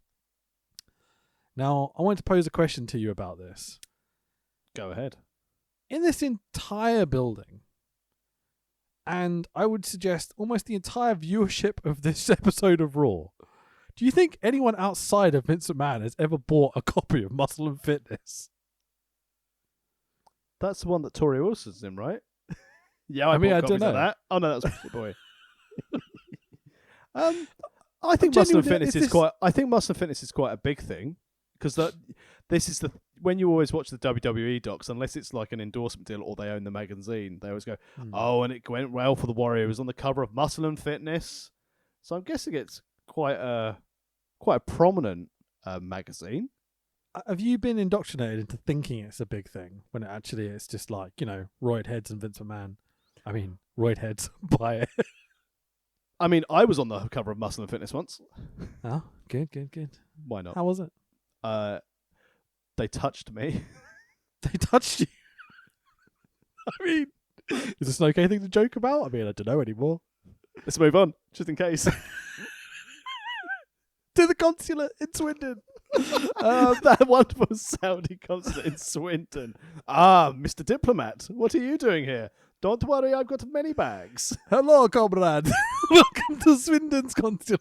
Now, I want to pose a question to you about this. Go ahead. In this entire building, and I would suggest almost the entire viewership of this episode of Raw, do you think anyone outside of Vince McMahon has ever bought a copy of Muscle and Fitness? That's the one that Tori Wilson's in, right? Yeah, I mean, I don't know. That. Oh no, that's your boy. I think Muscle and Fitness is quite. I think Muscle and Fitness is quite a big thing because this is when you always watch the WWE docs, unless it's like an endorsement deal or they own the magazine, they always go, "Oh, and it went well for the Warrior. It was on the cover of Muscle and Fitness." So I'm guessing it's quite a prominent magazine. Have you been indoctrinated into thinking it's a big thing when it actually is just like, roid heads and Vince McMahon? I mean, roid heads, buy it. I mean, I was on the cover of Muscle and Fitness once. Oh, good. Why not? How was it? They touched me. They touched you? I mean, is this an okay thing to joke about? I mean, I don't know anymore. Let's move on, just in case. To the consulate in Swindon. That wonderful Saudi consulate in Swindon. Ah, Mr. Diplomat, what are you doing here? Don't worry, I've got many bags. Hello, comrade. Welcome to Swindon's consulate.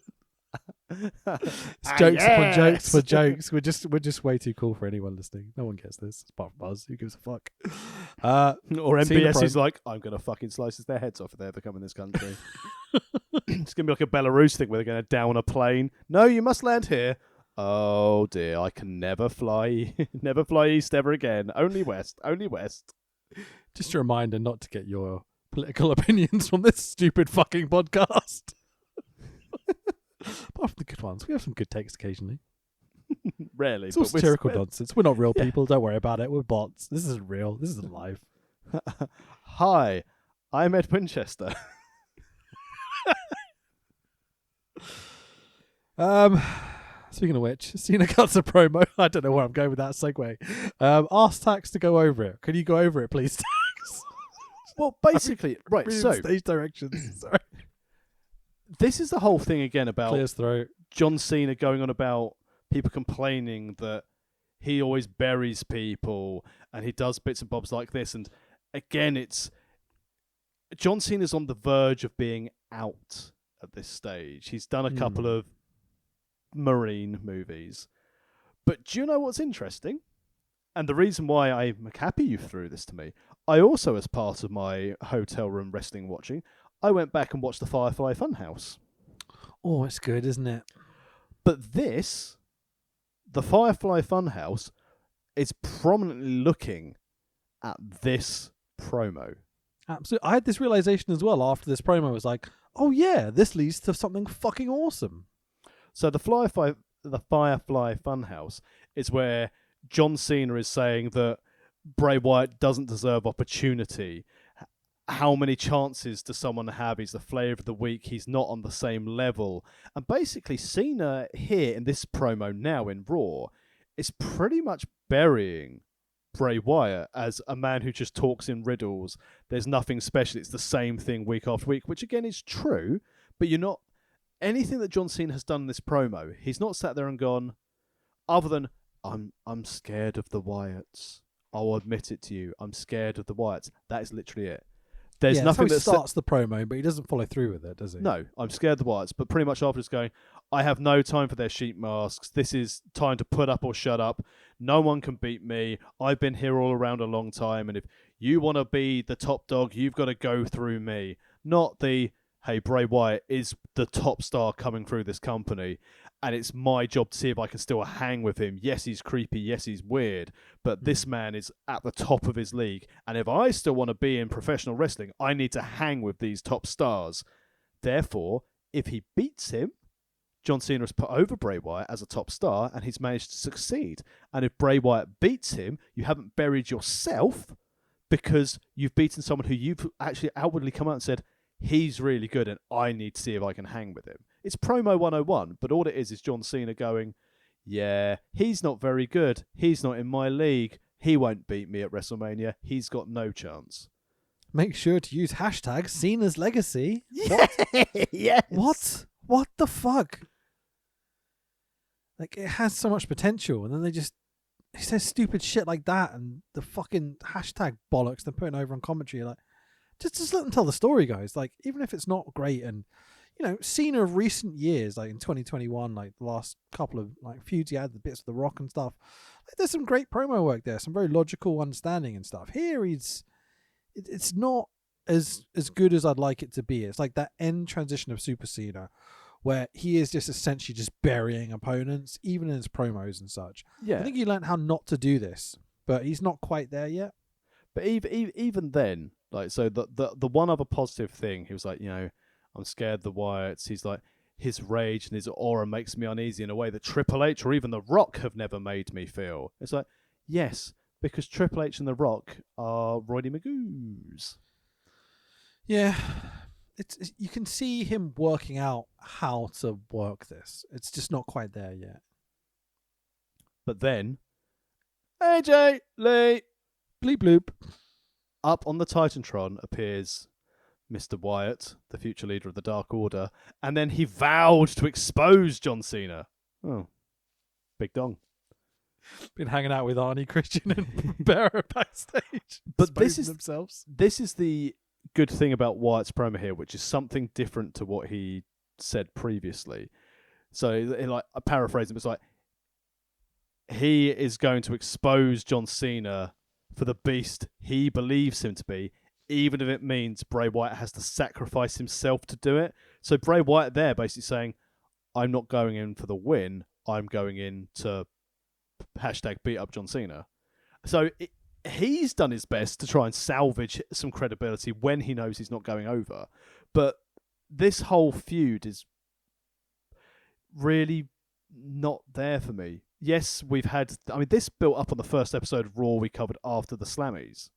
It's jokes upon jokes for jokes. We're just way too cool for anyone listening. No one gets this, apart from us. Who gives a fuck? Or MBS is like, I'm gonna fucking slice their heads off if they ever come in this country. It's gonna be like a Belarus thing where they're gonna down a plane. No, you must land here. Oh dear, I can never fly east ever again. Only west. Just a reminder not to get your political opinions from this stupid fucking podcast. Apart from the good ones, we have some good takes occasionally. Rarely. It's all satirical nonsense. We're not real Yeah. people. Don't worry about it. We're bots. This isn't real. This isn't live. Hi, I'm Ed Winchester. Speaking of which, Cena cuts a promo. I don't know where I'm going with that segue. Ask Tax to go over it. Can you go over it, please, Tax? Well, basically, right, Reading so stage directions. Sorry. this is the whole thing again about Clear his throat. John Cena going on about people complaining that he always buries people and he does bits and bobs like this. And again, it's John Cena's on the verge of being out at this stage. He's done a couple of Marine movies. But do you know what's interesting? And the reason why I'm happy you threw this to me, I also, as part of my hotel room wrestling watching, I went back and watched the Firefly Funhouse. Oh, it's good, isn't it? But this, the Firefly Funhouse, is prominently looking at this promo. Absolutely. I had this realization as well after this promo. I was like, oh yeah, this leads to something fucking awesome. So the Firefly Funhouse is where John Cena is saying that Bray Wyatt doesn't deserve opportunity. How many chances does someone have? He's the flavor of the week. He's not on the same level. And basically, Cena here in this promo now in Raw is pretty much burying Bray Wyatt as a man who just talks in riddles. There's nothing special. It's the same thing week after week, which again is true, but you're not... Anything that John Cena has done in this promo, he's not sat there and gone, other than, I'm scared of the Wyatts. I'll admit it to you. I'm scared of the Wyatts. That is literally it. There's nothing that starts the promo, but he doesn't follow through with it, does he? No, I'm scared of the Wyatts. But pretty much after it's going, I have no time for their sheep masks. This is time to put up or shut up. No one can beat me. I've been here all around a long time. And if you want to be the top dog, you've got to go through me. Not the, hey, Bray Wyatt is the top star coming through this company, and it's my job to see if I can still hang with him. Yes, he's creepy. Yes, he's weird. But this man is at the top of his league. And if I still want to be in professional wrestling, I need to hang with these top stars. Therefore, if he beats him, John Cena has put over Bray Wyatt as a top star, and he's managed to succeed. And if Bray Wyatt beats him, you haven't buried yourself because you've beaten someone who you've actually outwardly come out and said, he's really good and I need to see if I can hang with him. It's promo 101, but all it is John Cena going, yeah, he's not very good. He's not in my league. He won't beat me at WrestleMania. He's got no chance. Make sure to use hashtag Cena's Legacy. What? Yes. What the fuck? Like, it has so much potential, and then he says stupid shit like that, and the fucking hashtag bollocks they're putting over on commentary, like, Just let them tell the story, guys. Like, even if it's not great, and Cena of recent years, like in 2021, like the last couple of like feuds he had, the bits of The Rock and stuff. Like, there's some great promo work there, some very logical understanding and stuff. Here, it's not as good as I'd like it to be. It's like that end transition of Super Cena, where he is just essentially just burying opponents, even in his promos and such. Yeah. I think he learned how not to do this, but he's not quite there yet. But even then, like, so the one other positive thing, he was like, I'm scared of the Wyatts. He's like, his rage and his aura makes me uneasy in a way that Triple H or even The Rock have never made me feel. It's like, yes, because Triple H and The Rock are Roddy Magoos. Yeah, it's you can see him working out how to work this. It's just not quite there yet. But then, AJ Lee, bleep bloop. Up on the Titantron appears Mr. Wyatt, the future leader of the Dark Order, and then he vowed to expose John Cena. Oh, big dong. Been hanging out with Arnie, Christian, and Barra backstage. But this is themselves. This is the good thing about Wyatt's promo here, which is something different to what he said previously. So, like, I paraphrase him, it's like, he is going to expose John Cena for the beast he believes him to be, even if it means Bray Wyatt has to sacrifice himself to do it. So Bray Wyatt there basically saying, I'm not going in for the win, I'm going in to hashtag beat up John Cena. So he's done his best to try and salvage some credibility when he knows he's not going over. But this whole feud is... really not there for me. Yes, we've had. I mean, this built up on the first episode of Raw we covered after the Slammies.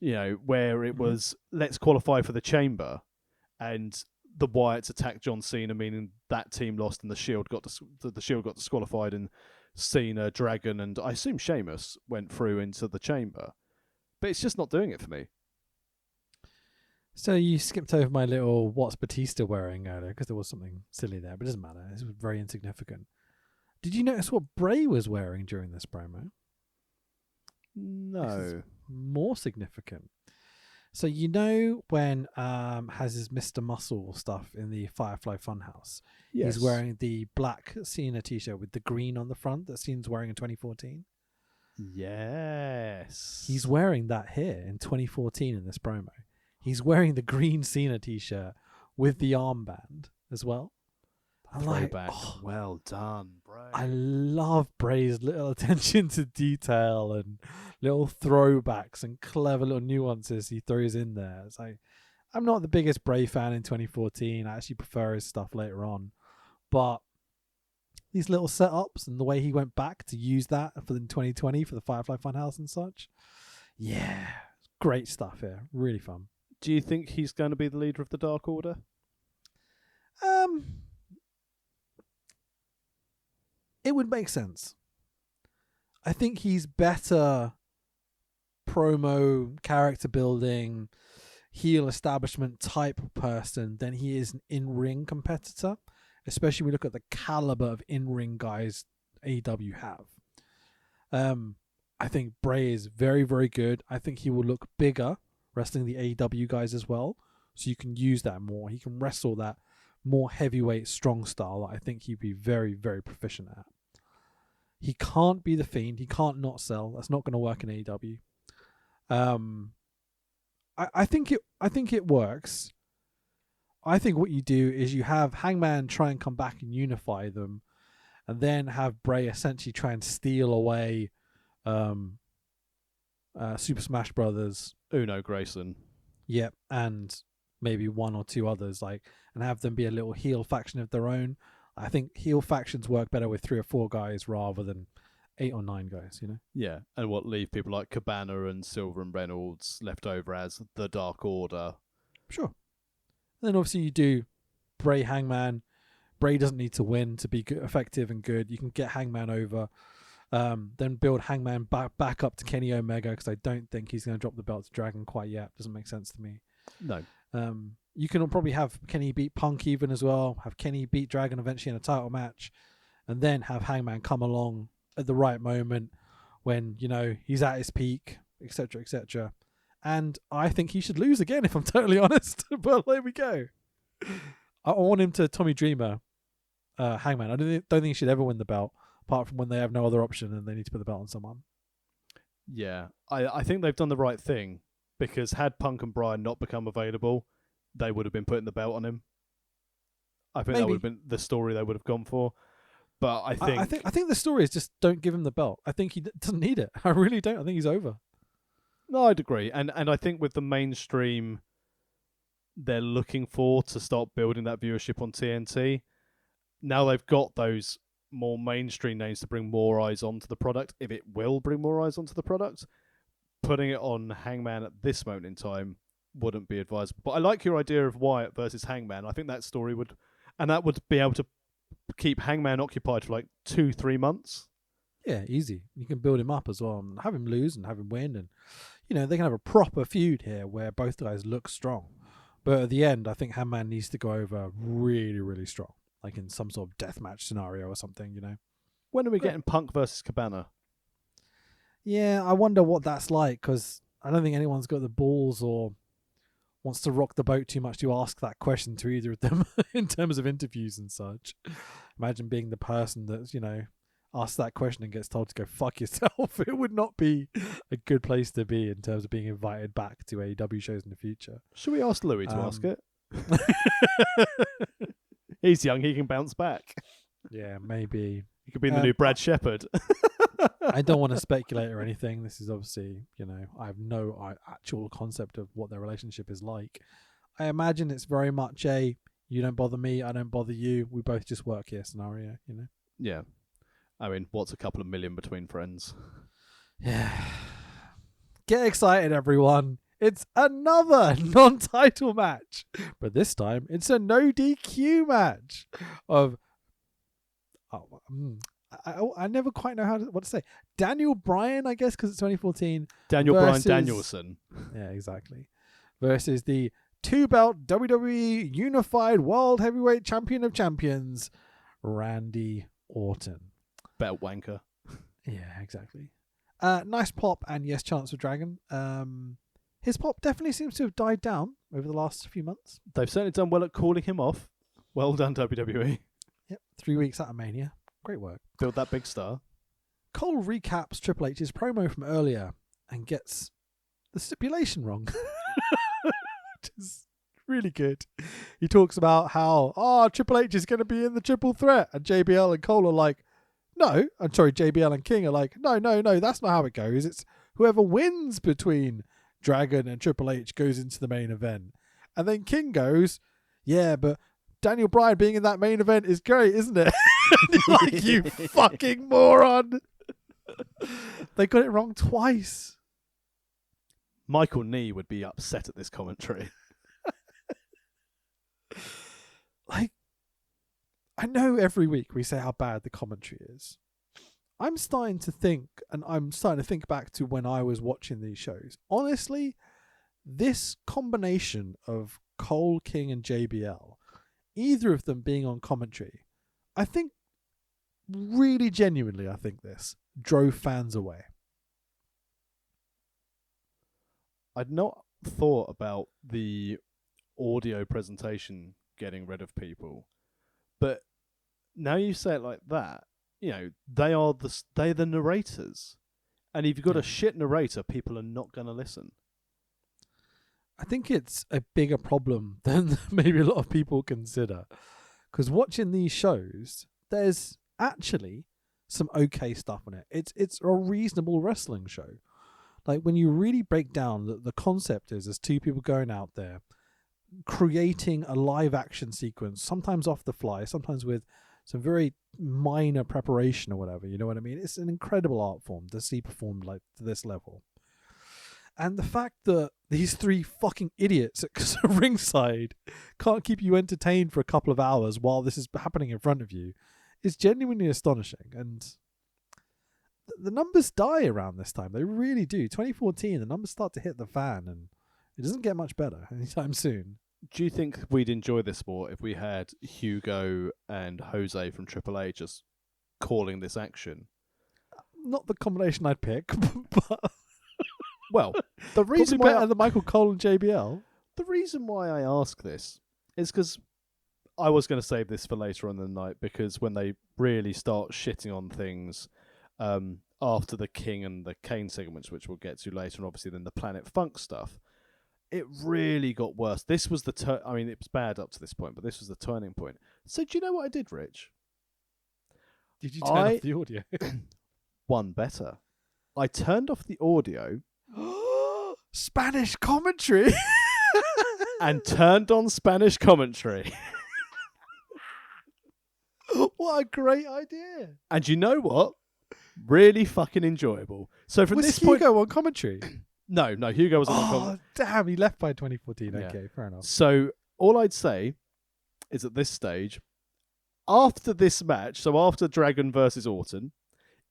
You know, where it was let's qualify for the Chamber, and the Wyatts attacked John Cena, meaning that team lost, and the Shield got disqualified, and Cena, Dragon, and I assume Sheamus went through into the Chamber. But it's just not doing it for me. So you skipped over my little what's Batista wearing earlier because there was something silly there, but it doesn't matter. This was very insignificant. Did you notice what Bray was wearing during this promo? No. More significant. So you know when has his Mr. Muscle stuff in the Firefly Funhouse? Yes. He's wearing the black Cena t-shirt with the green on the front that Cena's wearing in 2014. Yes. He's wearing that here in 2014 in this promo. He's wearing the green Cena t-shirt with the armband as well. Throwback. Well done, Bray. I love Bray's little attention to detail and little throwbacks and clever little nuances he throws in there. It's like, I'm not the biggest Bray fan in 2014. I actually prefer his stuff later on. But these little setups and the way he went back to use that for the 2020 for the Firefly Funhouse and such. Yeah, great stuff here. Really fun. Do you think he's going to be the leader of the Dark Order? It would make sense. I think he's better promo, character building, heel establishment type person than he is an in-ring competitor, especially when we look at the caliber of in-ring guys AEW have. I think Bray is very, very good. I think he will look bigger wrestling the AEW guys as well, so you can use that more. He can wrestle that more heavyweight, strong style that I think he'd be very, very proficient at. He can't be the Fiend. He can't not sell. That's not going to work in AEW. I think it works. I think what you do is you have Hangman try and come back and unify them, and then have Bray essentially try and steal away Super Smash Brothers, Uno Grayson. Yep, and maybe one or two others, and have them be a little heel faction of their own. I think heel factions work better with 3 or 4 guys rather than 8 or 9 guys, you know? Yeah, and leave people like Cabana and Silver and Reynolds left over as the Dark Order. Sure. And then obviously you do Bray Hangman. Bray doesn't need to win to be good, effective and good. You can get Hangman over. Then build Hangman back up to Kenny Omega, because I don't think he's going to drop the belt to Dragon quite yet. Doesn't make sense to me. No. You can probably have Kenny beat Punk even as well. Have Kenny beat Dragon eventually in a title match, and then have Hangman come along at the right moment when, you know, he's at his peak, etc., etc. And I think he should lose again, if I'm totally honest. But there we go. I want him to Tommy Dreamer Hangman. I don't think he should ever win the belt, apart from when they have no other option and they need to put the belt on someone. Yeah, I think they've done the right thing, because had Punk and Bryan not become available, they would have been putting the belt on him. I think that would have been the story they would have gone for. But I think the story is just don't give him the belt. I think he doesn't need it. I really don't. I think he's over. No, I'd agree. And I think with the mainstream they're looking for to start building that viewership on TNT, now they've got those more mainstream names to bring more eyes onto the product, if it will bring more eyes onto the product. Putting it on Hangman at this moment in time wouldn't be advisable. But I like your idea of Wyatt versus Hangman. I think that story would be able to keep Hangman occupied for like 2-3 months. Yeah, easy. You can build him up as well and have him lose and have him win, and you know, they can have a proper feud here where both guys look strong. But at the end, I think Hangman needs to go over really, really strong, like in some sort of deathmatch scenario or something, you know. When are we getting Punk versus Cabana? Yeah, I wonder what that's like, because I don't think anyone's got the balls or wants to rock the boat too much to ask that question to either of them in terms of interviews and such. Imagine being the person that's, you know, asks that question and gets told to go fuck yourself. It would not be a good place to be in terms of being invited back to AEW shows in the future. Should we ask Louis to ask it? He's young, he can bounce back. Yeah, maybe. He could be the new Brad Shepherd. I don't want to speculate or anything. This is obviously, you know, I have no actual concept of what their relationship is like. I imagine it's very much you You don't bother me, I don't bother you. We both just work here scenario, you know? Yeah. I mean, what's a couple of million between friends? Yeah. Get excited, everyone. It's another non-title match. But this time, it's a no DQ match of... I never quite know what to say. Daniel Bryan, I guess, because it's 2014. Daniel Bryan Danielson. Yeah, exactly. Versus the 2-belt WWE Unified World Heavyweight Champion of Champions, Randy Orton. Belt wanker. Yeah, exactly. Nice pop and yes chance for Dragon. His pop definitely seems to have died down over the last few months. They've certainly done well at calling him off. Well done, WWE. Yep, 3 weeks out of Mania. Great work. Build that big star. Cole recaps Triple H's promo from earlier and gets the stipulation wrong. Which is really good. He talks about how, Triple H is going to be in the triple threat. And JBL and Cole are like, no. I'm sorry, JBL and King are like, no, that's not how it goes. It's whoever wins between Dragon and Triple H goes into the main event. And then King goes, yeah, but Daniel Bryan being in that main event is great, isn't it? Like, you fucking moron. They got it wrong twice. Michael Nee would be upset at this commentary. Like, I know every week we say how bad the commentary is. I'm starting to think back to when I was watching these shows. Honestly, this combination of Cole, King, and JBL, either of them being on commentary, I think, really genuinely, I think this drove fans away. I'd not thought about the audio presentation getting rid of people, but now you say it like that, you know, they're the narrators, and if you've got a shit narrator, people are not going to listen. I think it's a bigger problem than maybe a lot of people consider, because watching these shows, there's actually some okay stuff on it. It's a reasonable wrestling show. Like, when you really break down the concept is there's two people going out there creating a live action sequence, sometimes off the fly, sometimes with some very minor preparation or whatever, you know what I mean? It's an incredible art form to see performed like to this level. And the fact that these three fucking idiots at ringside can't keep you entertained for a couple of hours while this is happening in front of you is genuinely astonishing. And the numbers die around this time. They really do. 2014, the numbers start to hit the fan, and it doesn't get much better anytime soon. Do you think we'd enjoy this more if we had Hugo and Jose from Triple H just calling this action? Not the combination I'd pick, but well, the reason probably why better than Michael Cole and JBL. The reason why I ask this is because I was going to save this for later on in the night, because when they really start shitting on things after the King and the Kane segments, which we'll get to later, and obviously then the Planet Funk stuff, it really got worse. This was the I mean, it was bad up to this point, but this was the turning point. So do you know what I did, Rich? Did you turn off the audio? One better. I turned off the audio. Spanish commentary. And turned on Spanish commentary. What a great idea. And you know what? Really fucking enjoyable. So from was this Hugo point... on commentary? No, Hugo wasn't on commentary. Damn, he left by 2014. Yeah. Okay, fair enough. So all I'd say is at this stage, after this match, so after Dragon versus Orton,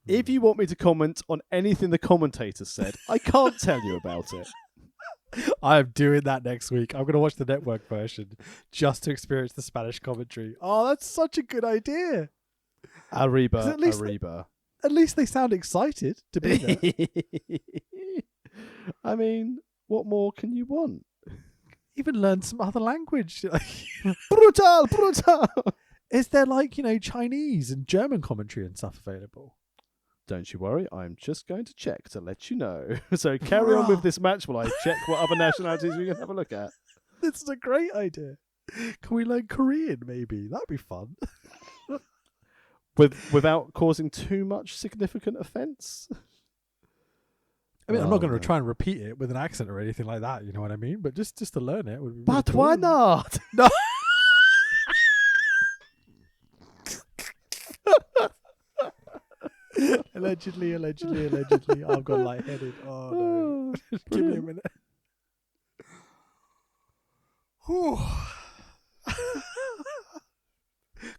if you want me to comment on anything the commentator said, I can't tell you about it. I'm doing that next week. I'm going to watch the network version just to experience the Spanish commentary. Oh, that's such a good idea. Arriba, Arriba. At least they sound excited to be there. I mean, what more can you want? Even learn some other language. Brutal. Is there Chinese and German commentary and stuff available? Don't you worry, I'm just going to check to let you know. So carry on with this match while I check what other nationalities we can have a look at. This is a great idea. Can we learn Korean, maybe? That'd be fun. Without causing too much significant offence? I mean, I'm not going to try and repeat it with an accent or anything like that, you know what I mean? But just to learn it would be really But cool. why not? No. Allegedly. I've got lightheaded. Oh no. Give me a minute. Whew.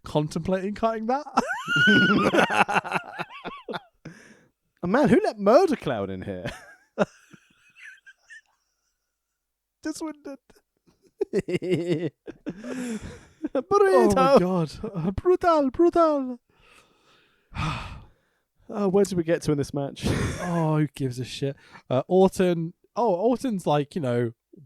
Contemplating cutting that. Oh, man, who let Murder Cloud in here? This one did. Burrito. Oh my god. Brutal. Where did we get to in this match? Oh, who gives a shit? Orton. Oh, Orton's like,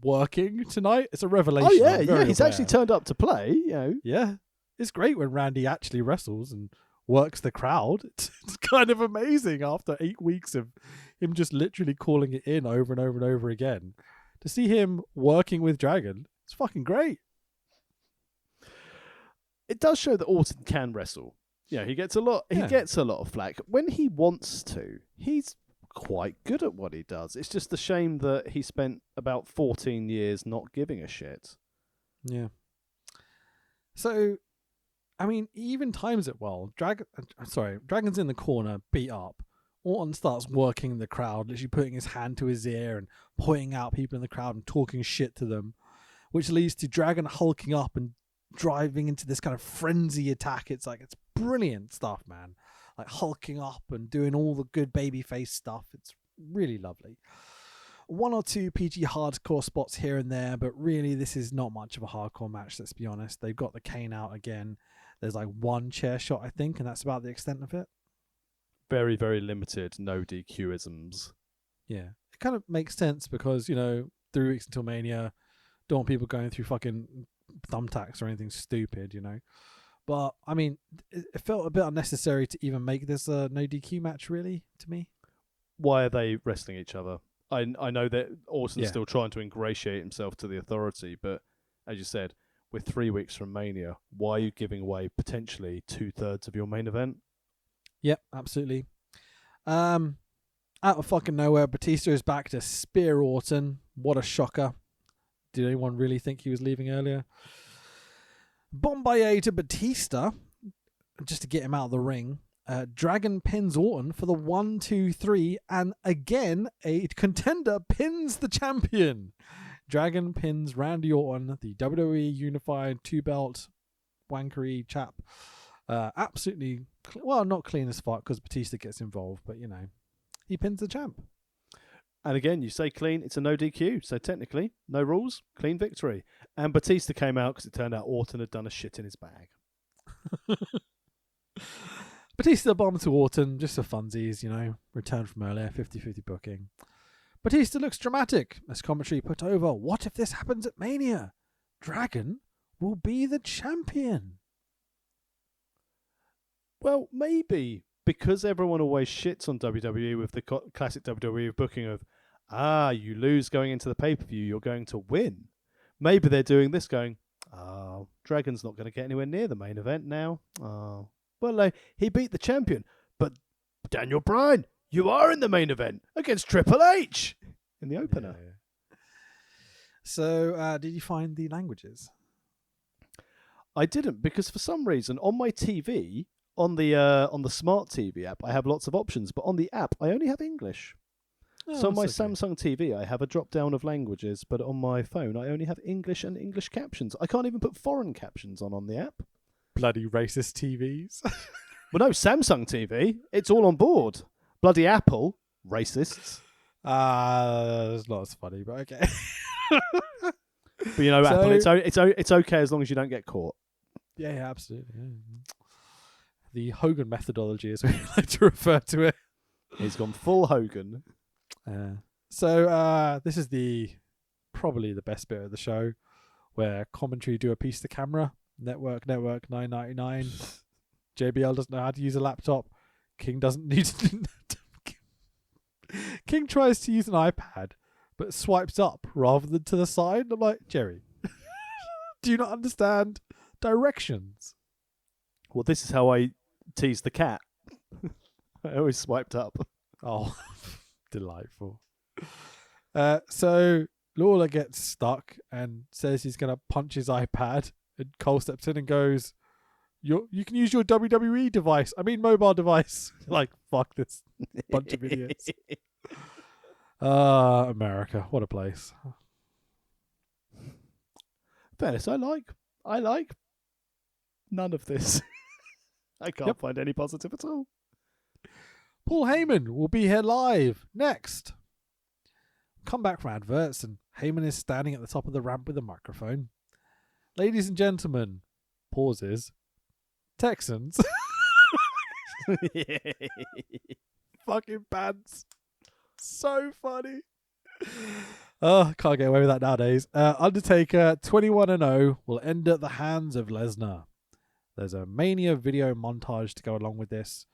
working tonight. It's a revelation. Oh yeah, I'm very he's aware. actually turned up to play. Yeah, it's great when Randy actually wrestles and works the crowd. It's kind of amazing after 8 weeks of him just literally calling it in over and over and over again. To see him working with Dragon, it's fucking great. It does show that Orton can wrestle. Yeah, he gets a lot. He gets a lot of flack when he wants to. He's quite good at what he does. It's just a shame that he spent about 14 years not giving a shit. Yeah. So, I mean, he even times it well. Dragon's in the corner, beat up. Orton starts working the crowd, literally putting his hand to his ear and pointing out people in the crowd and talking shit to them, which leads to Dragon hulking up and driving into this kind of frenzy attack. It's brilliant stuff, man. Like hulking up and doing all the good babyface stuff. It's really lovely. 1 or 2 PG hardcore spots here and there, but really this is not much of a hardcore match, let's be honest. They've got the cane out again. There's like 1 chair shot, I think, and that's about the extent of it. Very, very limited no DQ-isms. Yeah. It kind of makes sense because, 3 weeks until Mania, don't want people going through fucking thumbtacks or anything stupid, But, I mean, it felt a bit unnecessary to even make this a no DQ match, really, to me. Why are they wrestling each other? I know that Orton's still trying to ingratiate himself to the authority, but as you said, we're 3 weeks from Mania. Why are you giving away potentially 2/3 of your main event? Yep, absolutely. Out of fucking nowhere, Batista is back to spear Orton. What a shocker. Did anyone really think he was leaving earlier? Bombaye to Batista, just to get him out of the ring. Dragon pins Orton for the 1, 2, 3, and again, a contender pins the champion. Dragon pins Randy Orton, the WWE Unified 2-belt wankery chap. Absolutely, not clean as fuck because Batista gets involved, but he pins the champ. And again, you say clean, it's a no DQ. So technically, no rules, clean victory. And Batista came out because it turned out Orton had done a shit in his bag. Batista bomb to Orton, just for funsies, return from earlier, 50-50 booking. Batista looks dramatic as commentary put over, what if this happens at Mania? Dragon will be the champion. Well, maybe, because everyone always shits on WWE with the classic WWE booking of, you lose going into the pay-per-view, you're going to win. Maybe they're doing this going, Dragon's not going to get anywhere near the main event now. Well, he beat the champion, but Daniel Bryan, you are in the main event against Triple H in the opener. Yeah. So, did you find the languages? I didn't, because for some reason on my TV, on the smart TV app, I have lots of options, but on the app, I only have English. So on my Samsung TV, I have a drop down of languages, but on my phone, I only have English and English captions. I can't even put foreign captions on the app. Bloody racist TVs. Well, no, Samsung TV, it's all on board. Bloody Apple, racists. It's not as funny, but okay. But Apple, it's okay as long as you don't get caught. Yeah, absolutely. Yeah. The Hogan methodology, as we like to refer to it. He's gone full Hogan. So this is probably the best bit of the show, where commentary do a piece to camera. Network $9.99. JBL doesn't know how to use a laptop. King doesn't need to. King tries to use an iPad, but swipes up rather than to the side. I'm like, Jerry, do you not understand directions? Well, this is how I tease the cat. I always swiped up. Oh, delightful. So Lawler gets stuck and says he's going to punch his iPad. And Cole steps in and goes, You can use your WWE device. I mean, mobile device. Like, fuck this bunch of idiots. America, what a place. Fairness, I like none of this. I can't find any positive at all. Paul Heyman will be here live next. Come back from adverts, and Heyman is standing at the top of the ramp with a microphone. Ladies and gentlemen, pauses. Texans. Fucking pants. So funny. Oh, can't get away with that nowadays. Undertaker 21-0 will end at the hands of Lesnar. There's a Mania video montage to go along with this,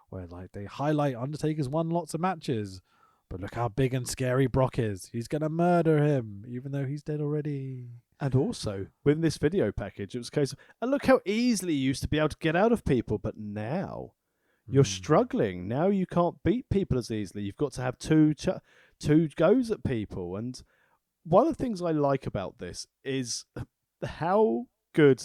where like they highlight Undertaker's won lots of matches, but look how big and scary Brock is. He's gonna murder him, even though he's dead already. And also, within this video package, it was a case of, and look how easily you used to be able to get out of people, but now you're struggling. Now you can't beat people as easily. You've got to have two goes at people. And one of the things I like about this is how good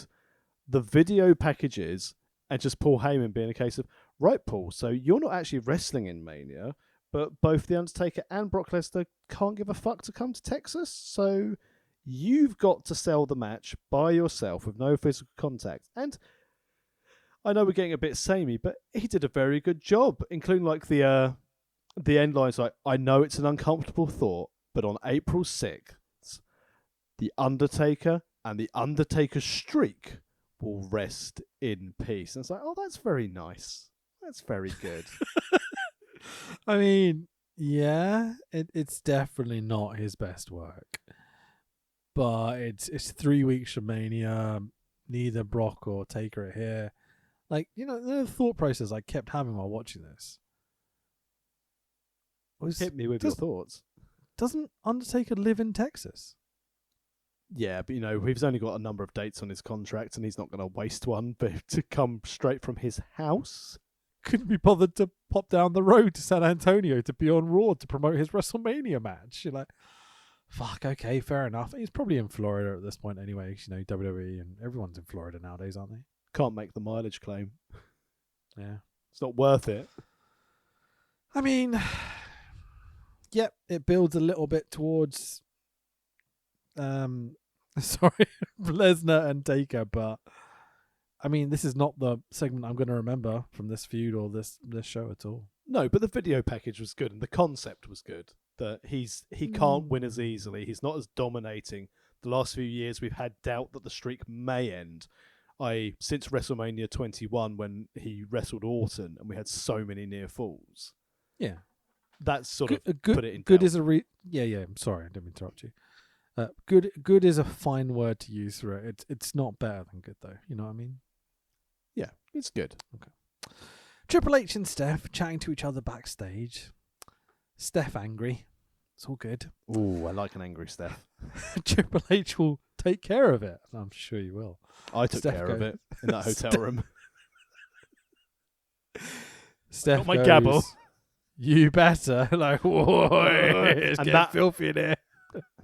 the video package is, and just Paul Heyman being a case of, right, Paul, so you're not actually wrestling in Mania, but both The Undertaker and Brock Lesnar can't give a fuck to come to Texas, so you've got to sell the match by yourself with no physical contact. And I know we're getting a bit samey, but he did a very good job, including like the end lines like, I know it's an uncomfortable thought, but on April 6th, The Undertaker and The Undertaker streak will rest in peace. And it's like, oh, that's very nice. That's very good. I mean, yeah, it's definitely not his best work. But it's 3 weeks from Mania. Neither Brock or Taker are here. Like, you know, the thought process I kept having while watching this was, hit me with your thoughts. Doesn't Undertaker live in Texas? Yeah, but you know, he's only got a number of dates on his contract, and he's not going to waste one to come straight from his house. Couldn't be bothered to pop down the road to San Antonio to be on Raw to promote his WrestleMania match. You're like, fuck, okay, fair enough. He's probably in Florida at this point anyway. You know, WWE and everyone's in Florida nowadays, aren't they? Can't make the mileage claim. Yeah. It's not worth it. I mean, yep, it builds a little bit towards Lesnar and Taker, but I mean, this is not the segment I'm going to remember from this feud or this show at all. No, but the video package was good and the concept was good. That he can't win as easily. He's not as dominating. The last few years we've had doubt that the streak may end. Since WrestleMania 21 when he wrestled Orton and we had so many near falls. Yeah. That's sort of good, put it in good doubt. Is a yeah. I'm sorry, I didn't interrupt you. Good is a fine word to use for it. It's not better than good though. You know what I mean? Yeah, it's good. Okay. Triple H and Steph chatting to each other backstage. Steph angry. It's all good. Ooh, I like an angry Steph. Triple H will take care of it. I'm sure you will. I took care of it in that hotel room. Steph got my goes, gavel. You better. Like, whoa, it's And getting that- filthy in here.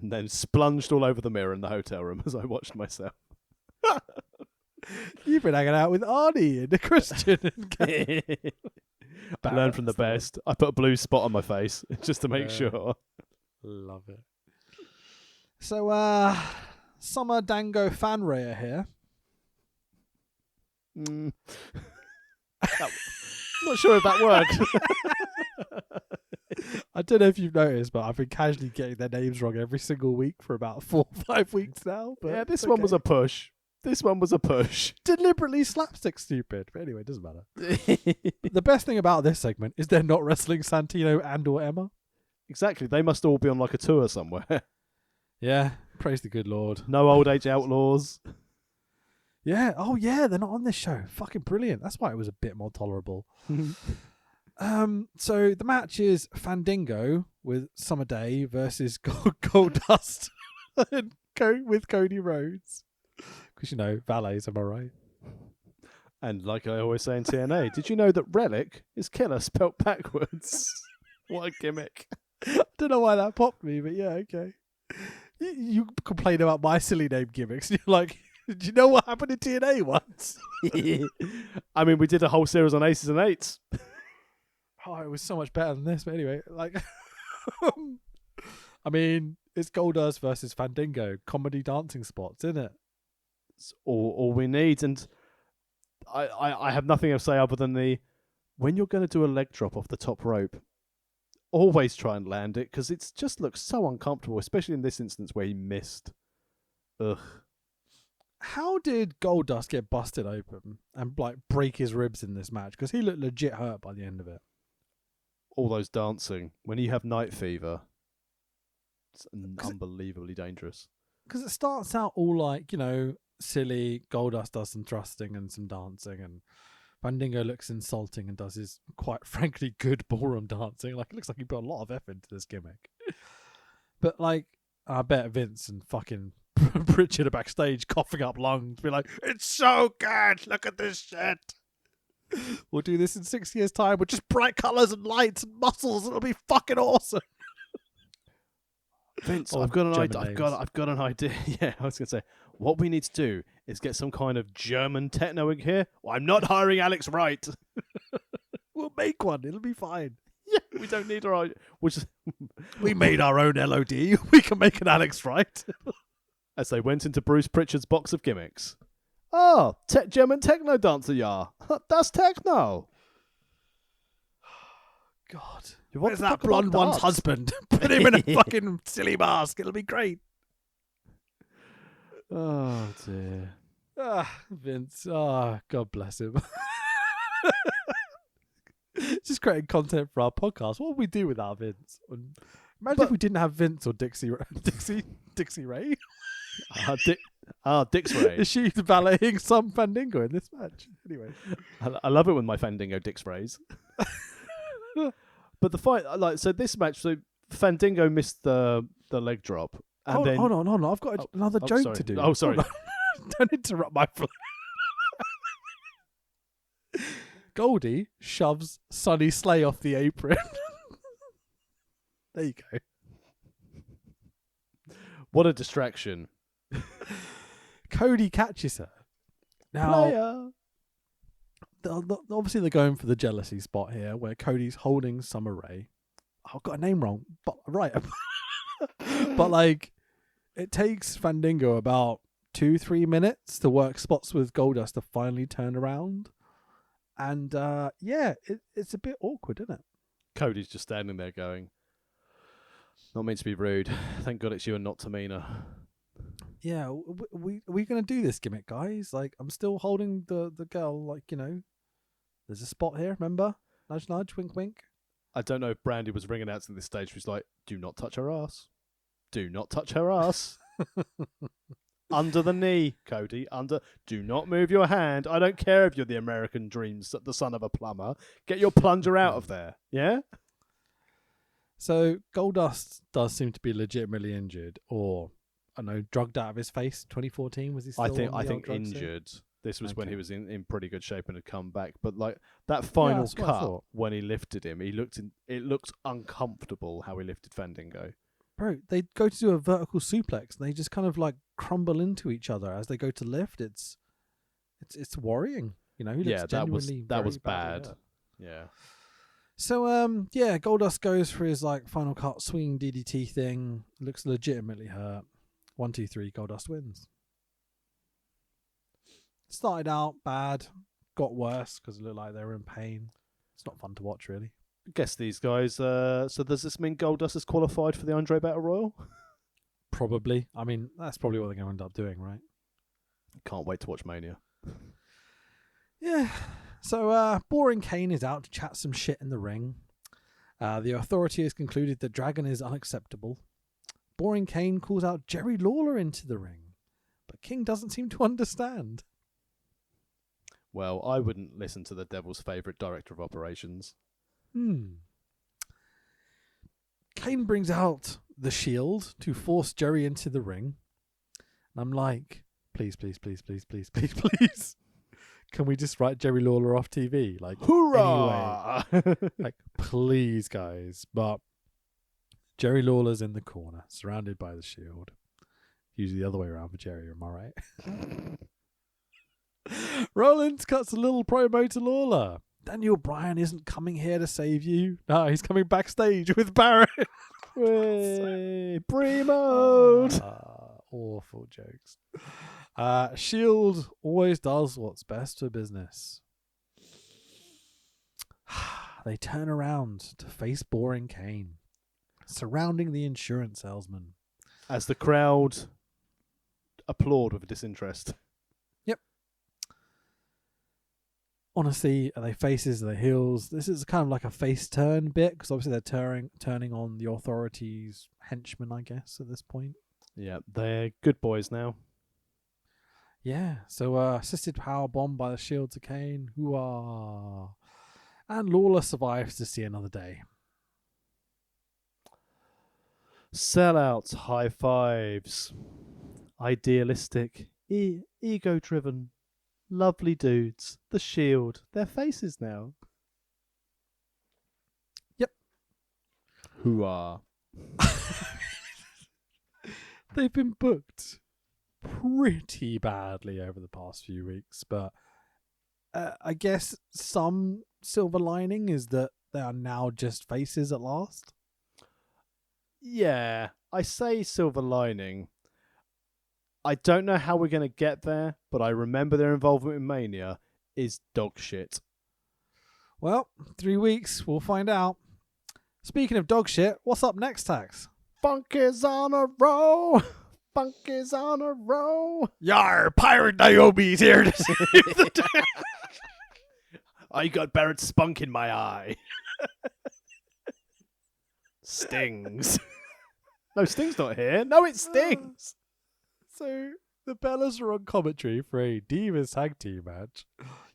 And then splunged all over the mirror in the hotel room as I watched myself. You've been hanging out with Arnie and Christian. I learned from the best. I put a blue spot on my face just to make sure. Love it. So, Summer Dango Fanray are here. Not sure if that worked. I don't know if you've noticed, but I've been casually getting their names wrong every single week for about 4 or 5 weeks now. But Yeah, this one was a push. This one was a push. deliberately slapstick stupid. But anyway, it doesn't matter. The best thing about this segment is they're not wrestling Santino and or Emma. Exactly. They must all be on like a tour somewhere. Yeah, praise the good Lord. No old age outlaws. Yeah, oh yeah, they're not on this show. Fucking brilliant. That's why it was a bit more tolerable. So the match is Fandango with Summer Day versus Goldust with Cody Rhodes. Because, you know, valets, am I right? And like I always say in TNA, did you know that Relic is killer spelt backwards? What a gimmick. I don't know why that popped me, but yeah, okay. You complain about my silly name gimmicks, and you're like, Did you know what happened in TNA once? I mean, we did a whole series on aces and eights. Oh, it was so much better than this. But anyway, like, I mean, it's Goldust versus Fandango, comedy dancing spots, isn't it? It's all we need. And I have nothing to say other than when you're going to do a leg drop off the top rope, always try and land it, because it just looks so uncomfortable, especially in this instance where he missed. Ugh. How did Goldust get busted open and like break his ribs in this match? Because he looked legit hurt by the end of it. All those dancing. When you have night fever, it's unbelievably dangerous. Because it starts out all like, you know, silly. Goldust does some thrusting and some dancing, and Fandango looks insulting and does his quite frankly good ballroom dancing. Like, it looks like he put a lot of effort into this gimmick. But like, I bet Vince and fucking Pritchard are backstage coughing up lungs, be like, "It's so good. Look at this shit. We'll do this in 6 years' time with just bright colours and lights and muscles. It'll be fucking awesome." Vince, Or I've got an German idea. names. I've got an idea. Yeah, I was gonna say, what we need to do is get some kind of German techno in here. Well, I'm not hiring Alex Wright. We'll make one. It'll be fine. Yeah, we don't need our. We made our own LOD. We can make an Alex Wright. As they went into Bruce Pritchard's box of gimmicks. Oh, German techno dancer, ja. That's techno. God. You want Where's to that talk about blonde one's dance? husband? Put him in a fucking silly mask. It'll be great. Oh dear. Vince. God bless him. Just creating content for our podcast. What would we do without Vince? Imagine if we didn't have Vince or Dixie Ray. Dick's Ray. Is she valeting some Fandango in this match? Anyway. I love it when my Fandango Dick's Rays. But the fight, like, so this match, so Fandango missed the leg drop. And then, hold on. I've got another joke sorry. to do. Oh, sorry. Don't interrupt my flow. Goldie shoves Sonny Slay off the apron. There you go. What a distraction. Cody catches her. Now, obviously they're going for the jealousy spot here, where Cody's holding Summer Rae. I've got a name wrong, but right. But like, it takes Fandango about 2-3 minutes to work spots with Goldust to finally turn around. And it's a bit awkward, isn't it? Cody's just standing there going, not meant to be rude. Thank God it's you and not Tamina. Yeah, we going to do this gimmick, guys? Like, I'm still holding the girl, like, you know, there's a spot here, remember? Nudge, nudge, wink, wink. I don't know if Brandy was ringing out to this stage. She's like, do not touch her ass. Do not touch her ass. Under the knee, Cody. Do not move your hand. I don't care if you're the American Dreams, the son of a plumber. Get your plunger out of there. Yeah? So Goldust does seem to be legitimately injured, or I don't know, drugged out of his face. 2014 was he still? I think injured. This was when he was in pretty good shape and had come back. But like that final cut when he lifted him, it looked uncomfortable how he lifted Fandango. Bro, they go to do a vertical suplex and they just kind of like crumble into each other as they go to lift. It's worrying, you know. He looks that was bad. Yeah. So Goldust goes for his like final cut swinging DDT thing. Looks legitimately hurt. 1, 2, 3. Goldust wins. Started out bad, got worse because it looked like they were in pain. It's not fun to watch, really. I guess these guys. So does this mean Goldust is qualified for the Andre Battle Royal? Probably. I mean, that's probably what they're going to end up doing, right? Can't wait to watch Mania. Yeah. So Boring Kane is out to chat some shit in the ring. The Authority has concluded that Dragon is unacceptable. Boring Kane calls out Jerry Lawler into the ring, but King doesn't seem to understand. Well, I wouldn't listen to the Devil's favourite director of operations. Kane brings out the Shield to force Jerry into the ring. And I'm like, please. Can we just write Jerry Lawler off TV? Like, hoorah! Anyway, like, please, guys. But Jerry Lawler's in the corner, surrounded by the Shield. Usually the other way around for Jerry, am I right? Rollins cuts a little promo to Lawler. Daniel Bryan isn't coming here to save you. No, he's coming backstage with Barrett. Pre-mode. Awful jokes. Shield always does what's best for business. They turn around to face boring Kane, surrounding the insurance salesman. As the crowd applaud with disinterest. Yep. Honestly, are they faces? Are they heels? This is kind of like a face turn bit because obviously they're turning on the authorities' henchmen, I guess, at this point. Yeah, they're good boys now. Yeah, so assisted power bomb by the Shield to Kane. Hoo-ah. And Lawler survives to see another day. Sellouts, high fives. Idealistic, ego-driven, lovely dudes. The Shield, their faces now. Yep. Hoo-ah. They've been booked pretty badly over the past few weeks, but I guess some silver lining is that they are now just faces at last. Yeah, I say silver lining. I don't know how we're going to get there, but I remember their involvement in Mania is dog shit. Well, 3 weeks, we'll find out. Speaking of dog shit, what's up next, Tax? Funk is on a roll. Funk is on a roll. Yar, Pirate Naomi's here to save the day. I got Barrett's spunk in my eye. Stings. No, Sting's not here. No, it stings. So the Bellas are on commentary for a Divas tag team match.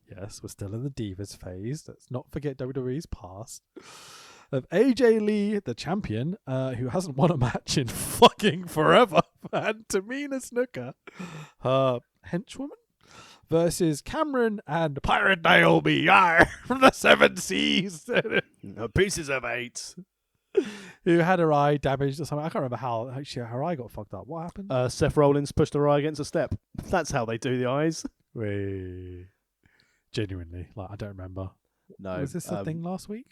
Yes, we're still in the Divas phase. Let's not forget WWE's past. Of AJ Lee, the champion, who hasn't won a match in fucking forever, and Tamina Snuka, her henchwoman, versus Cameron and Pirate Naomi from the Seven Seas. Pieces of 8. Who had her eye damaged or something. I can't remember how actually her eye got fucked up. What happened? Seth Rollins pushed her eye against a step. That's how they do the eyes. Wait. Genuinely, like I don't remember. No. Was this a thing last week?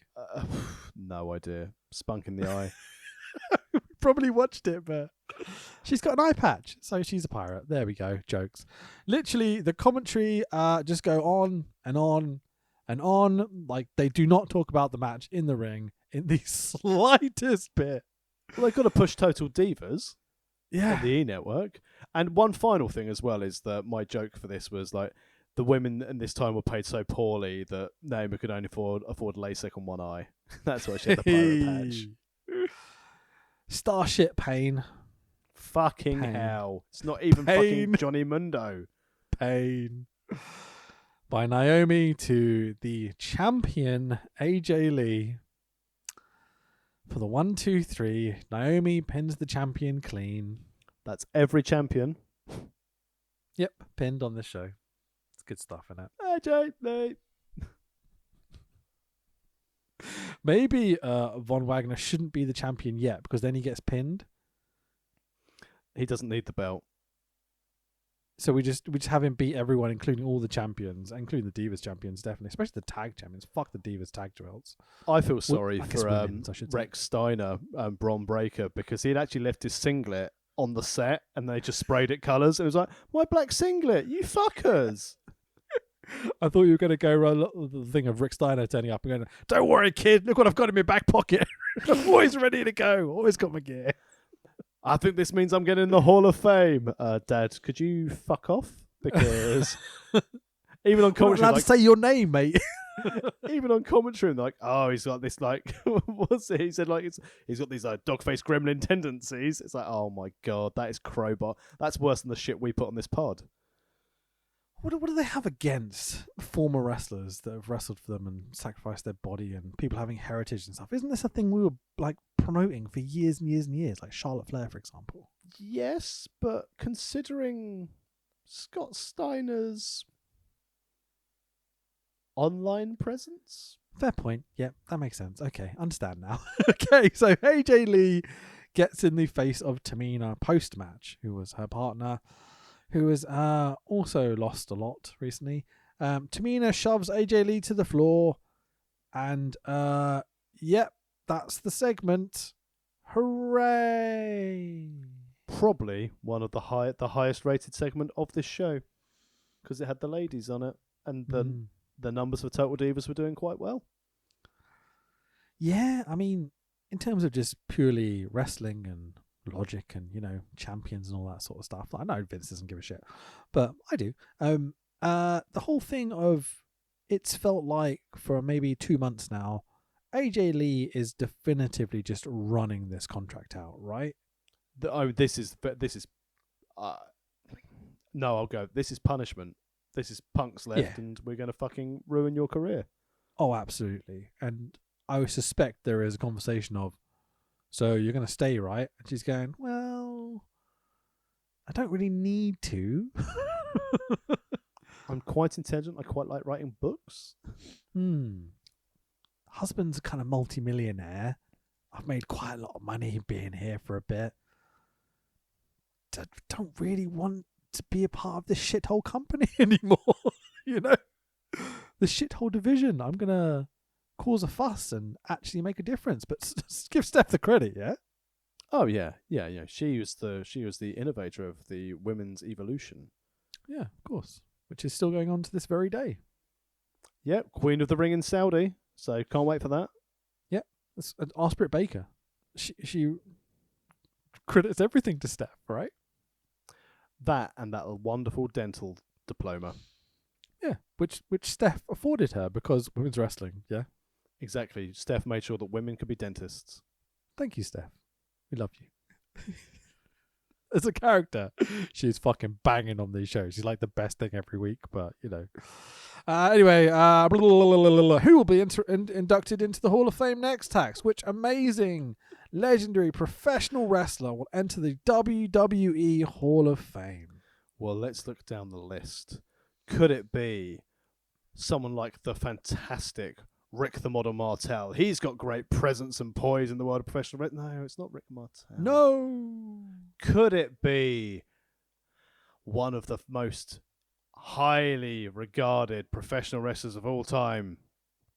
No idea. Spunk in the eye. We probably watched it, but she's got an eye patch, so she's a pirate. There we go. Jokes. Literally, the commentary just go on and on and on. Like they do not talk about the match in the ring in the slightest bit. Well, they've got to push Total Divas. Yeah. On the E Network. And one final thing as well is that my joke for this was like the women in this time were paid so poorly that Naomi could only afford LASIK on one eye. That's why she had the pirate patch. Starship Pain. Fucking Pain. hell. It's not even fucking Johnny Mundo. Pain. By Naomi to the champion AJ Lee. For the 1, 2, 3, Naomi pins the champion clean. That's every champion. Yep, pinned on this show. It's good stuff, isn't it? AJ Lee. Maybe Von Wagner shouldn't be the champion yet because then he gets pinned. He doesn't need the belt. So we just have him beat everyone, including all the champions, including the Divas champions, definitely, especially the tag champions. Fuck the Divas tag belts. I feel sorry I guess for women's, I should say. Rex Steiner, Bron Breakker, because he'd actually left his singlet on the set and they just sprayed it colours. It was like, my black singlet, you fuckers. I thought you were going to go around the thing of Rick Steiner turning up and going, don't worry, kid, look what I've got in my back pocket. I'm always ready to go. Always got my gear. I think this means I'm getting in the Hall of Fame. Dad, could you fuck off? Because even on I'm commentary, allowed to say your name, mate. even on commentary, they're like, oh, he's got this like, what's it? He said like he's got these dog-faced gremlin tendencies. It's like, oh my god, that is crowbar. That's worse than the shit we put on this pod. What do they have against former wrestlers that have wrestled for them and sacrificed their body and people having heritage and stuff? Isn't this a thing we were like promoting for years and years and years, like Charlotte Flair, for example? Yes, but considering Scott Steiner's online presence, Fair point. Yeah, that makes sense. Okay, understand now. Okay, so AJ Lee gets in the face of Tamina post-match, who was her partner, who has also lost a lot recently. Tamina shoves AJ Lee to the floor, and yep, that's the segment. Hooray! Probably one of the highest rated segment of this show, because it had the ladies on it, and the numbers for Total Divas were doing quite well. Yeah, I mean, in terms of just purely wrestling and logic and, you know, champions and all that sort of stuff. I know Vince doesn't give a shit, but I do. The whole thing of, it's felt like for maybe 2 months now, AJ Lee is definitively just running this contract out, right? This is no, I'll go. This is punishment. This is Punk's left, and we're going to fucking ruin your career. Oh, absolutely. And I would suspect there is a conversation of, so you're going to stay, right? And she's going, well, I don't really need to. I'm quite intelligent. I quite like writing books. Husband's a kind of multi-millionaire. I've made quite a lot of money being here for a bit. Don't really want to be a part of this shithole company anymore. You know? The shithole division. I'm going to cause a fuss and actually make a difference, but give Steph the credit, yeah? Oh yeah. She was the innovator of the women's evolution. Yeah, of course. Which is still going on to this very day. Yeah, Queen of the Ring in Saudi. So can't wait for that. Yeah, that's Osprey Baker. She credits everything to Steph, right? That and that wonderful dental diploma. Yeah, which Steph afforded her because women's wrestling. Yeah. Exactly. Steph made sure that women could be dentists. Thank you, Steph. We love you. As a character, she's fucking banging on these shows. She's like the best thing every week, but, you know. Anyway, who will be inducted into the Hall of Fame next, Tax? Which amazing, legendary professional wrestler will enter the WWE Hall of Fame? Well, let's look down the list. Could it be someone like the fantastic Rick the Model Martel? He's got great presence and poise in the world of professional wrestling. No, it's not Rick Martel. No. Could it be one of the most highly regarded professional wrestlers of all time,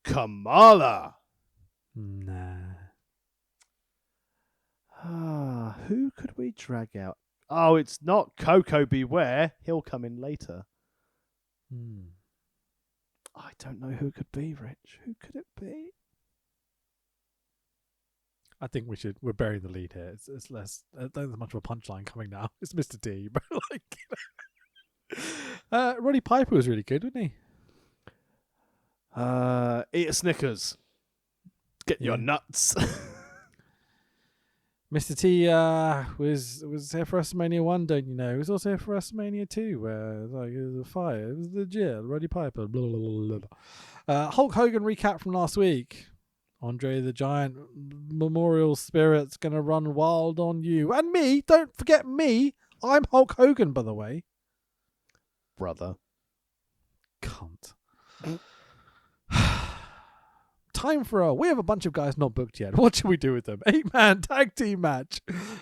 Kamala? Nah. Who could we drag out? Oh, it's not Coco Beware. He'll come in later. I don't know who it could be, Rich. Who could it be? I think we're burying the lead here. It's less, there's much of a punchline coming now. It's Mr. D. But like, Roddy Piper was really good, wasn't he? Eat a Snickers. Get your nuts. Mr. T was here for WrestleMania 1, don't you know? He was also here for WrestleMania 2, where like, it was a fire. It was legit. Roddy Piper. Blah, blah, blah, blah. Hulk Hogan recap from last week. Andre the Giant Memorial Spirit's going to run wild on you. And me. Don't forget me. I'm Hulk Hogan, by the way. Brother. Cunt. Time for we have a bunch of guys not booked yet. What should we do with them? 8-man tag team match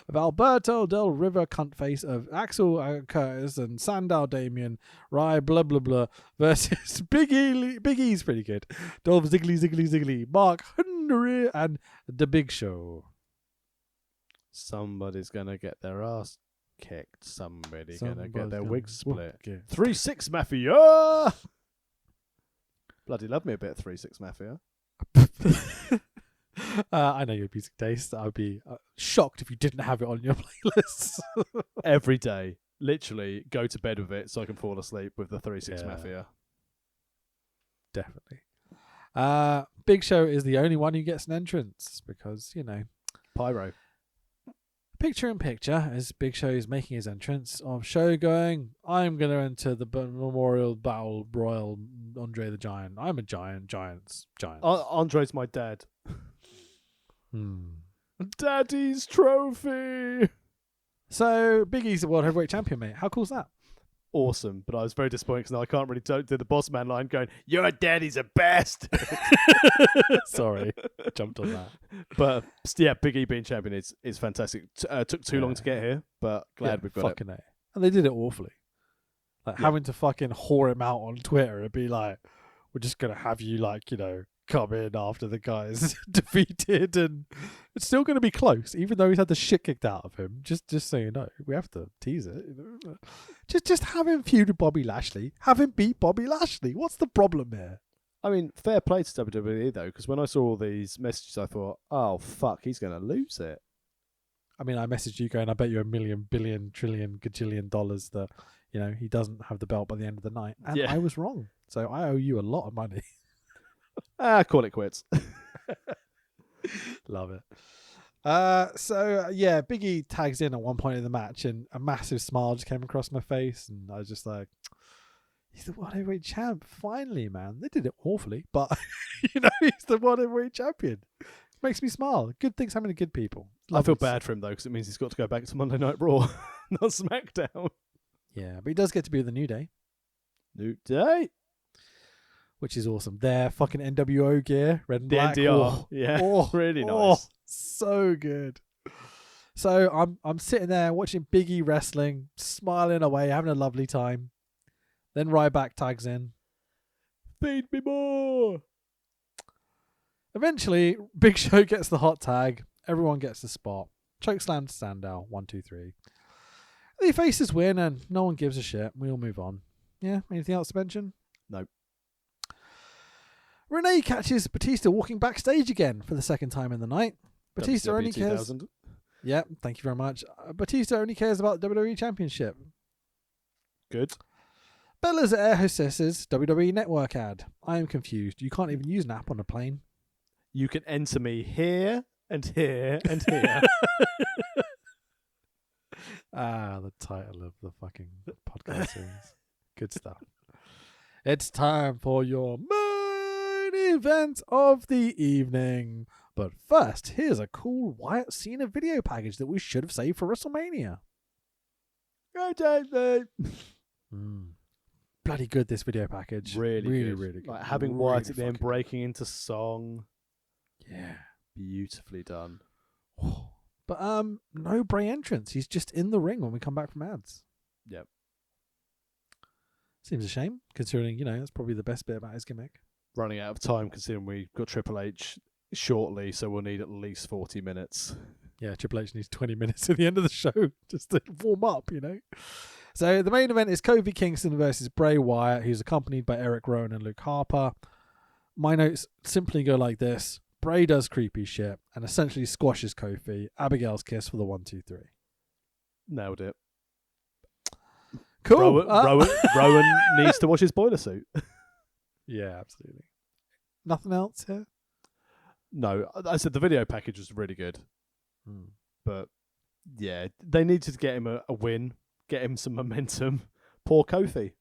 of Alberto Del River Cuntface of Axel Curtis and Sandow Damien Rye blah blah blah versus Big E's pretty good. Dolph Ziggly, Mark Henry and The Big Show. Somebody's gonna get their ass kicked. Somebody's gonna get their wig split. 3-6 Mafia. Bloody love me a bit of 3-6 Mafia. I know your music taste. I'd be shocked if you didn't have it on your playlist. Every day, literally, go to bed with it so I can fall asleep with the 3-6 Mafia. Definitely. Big Show is the only one who gets an entrance because, you know, Pyro. Picture in picture as Big Show is making his entrance of Show going, I'm going to enter the Memorial Battle Royal Andre the Giant. I'm a giant. Andre's my dad. Daddy's trophy. So Big E's the World Heavyweight Champion, mate. How cool is that? awesome, but I was very disappointed because now I can't really do the boss man line going, "Your daddy's a bastard." Sorry, jumped on that. But yeah, Big E being champion is fantastic. Took too long to get here, but glad we've got fucking it. And they did it awfully. Like having to fucking whore him out on Twitter and be like, "We're just gonna have you come in after the guy's defeated," and it's still gonna be close, even though he's had the shit kicked out of him. Just so you know, we have to tease it. Just have him feud with Bobby Lashley. Have him beat Bobby Lashley. What's the problem here? I mean, fair play to WWE though, because when I saw all these messages, I thought, "Oh fuck, he's gonna lose it." I mean, I messaged you going, "I bet you $1 million, billion, trillion, gajillion dollars that he doesn't have the belt by the end of the night," and I was wrong. So I owe you a lot of money. Call it quits. Love it. Big E tags in at one point in the match, and a massive smile just came across my face, and I was just like, "He's the World Heavyweight Champ, finally, man." They did it awfully, but he's the World Heavyweight Champion. Makes me smile. Good things happening to good people. I feel bad for him though, because it means he's got to go back to Monday Night Raw, not SmackDown. Yeah, but he does get to be with the New Day. New Day. Which is awesome. Their fucking NWO gear, red and black. The NDR. Really nice. So good. So I'm sitting there watching Big E wrestling, smiling away, having a lovely time. Then Ryback tags in. Feed me more. Eventually, Big Show gets the hot tag. Everyone gets the spot. Chokeslam to Sandow. 1, 2, 3. The faces win and no one gives a shit. We all move on. Yeah, anything else to mention? No. Renee catches Batista walking backstage again for the second time in the night. Batista only cares. 2000. Yeah, thank you very much. Batista only cares about WWE Championship. Good. Bella's air hostess's WWE Network ad. I am confused. You can't even use an app on a plane. You can enter me here and here and here. The title of the fucking podcast series. Good stuff. It's time for your main event of the evening. But first, here's a cool Wyatt Cena video package that we should have saved for WrestleMania. Bloody good, this video package. Really good. Like having Wyatt at the end breaking into song. Yeah. Beautifully done. But no Bray entrance. He's just in the ring when we come back from ads. Yep. Seems a shame, considering, that's probably the best bit about his gimmick. Running out of time, considering we've got Triple H shortly, so we'll need at least 40 minutes. Yeah, Triple H needs 20 minutes at the end of the show just to warm up, So the main event is Kofi Kingston versus Bray Wyatt, who's accompanied by Eric Rowan and Luke Harper. My notes simply go like this. Bray does creepy shit and essentially squashes Kofi. Abigail's kiss for the 1, 2, 3. Nailed it. Cool. Rowan needs to wash his boiler suit. Yeah, absolutely. Nothing else here? No, I said the video package was really good. But yeah, they needed to get him a win, get him some momentum. Poor Kofi.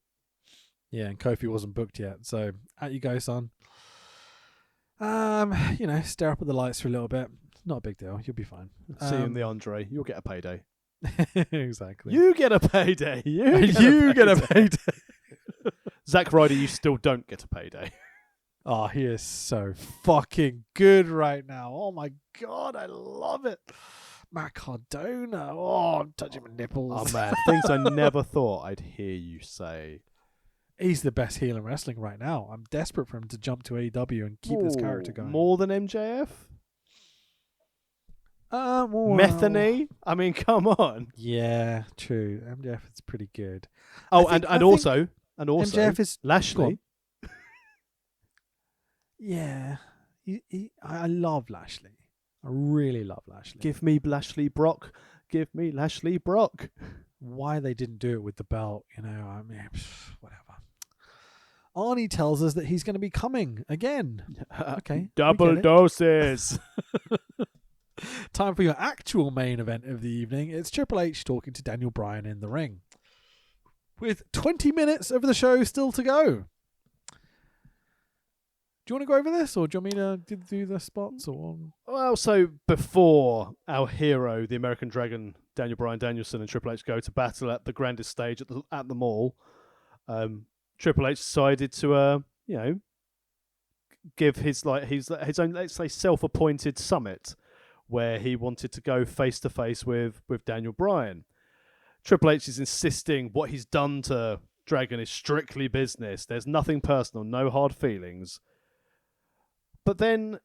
Yeah, and Kofi wasn't booked yet. So out you go, son. Stare up at the lights for a little bit. Not a big deal. You'll be fine. See you in the Andre. You'll get a payday. Exactly. You get a payday. You get a payday. Zack Ryder, you still don't get a payday. Oh, he is so fucking good right now. Oh my God, I love it. Matt Cardona. Oh, I'm touching my nipples. Oh man, things I never thought I'd hear you say. He's the best heel in wrestling right now. I'm desperate for him to jump to AEW and keep this character going. More than MJF? Well, Metheny? I mean, come on. Yeah, true. MJF is pretty good. Oh, and also MJF is Lashley. Yeah, I love Lashley. I really love Lashley. Give me Lashley Brock. Give me Lashley Brock. Why they didn't do it with the belt, I mean, whatever. Arnie tells us that he's going to be coming again. Okay. Double doses. Time for your actual main event of the evening. It's Triple H talking to Daniel Bryan in the ring. With 20 minutes of the show still to go. Do you want to go over this, or do you want me to do the spots? Or Well, so before our hero, the American Dragon, Daniel Bryan Danielson and Triple H go to battle at the grandest stage at the mall, Triple H decided to give his own, let's say, self-appointed summit where he wanted to go face to face with Daniel Bryan. Triple H is insisting what he's done to Dragon is strictly business. There's nothing personal, no hard feelings. But then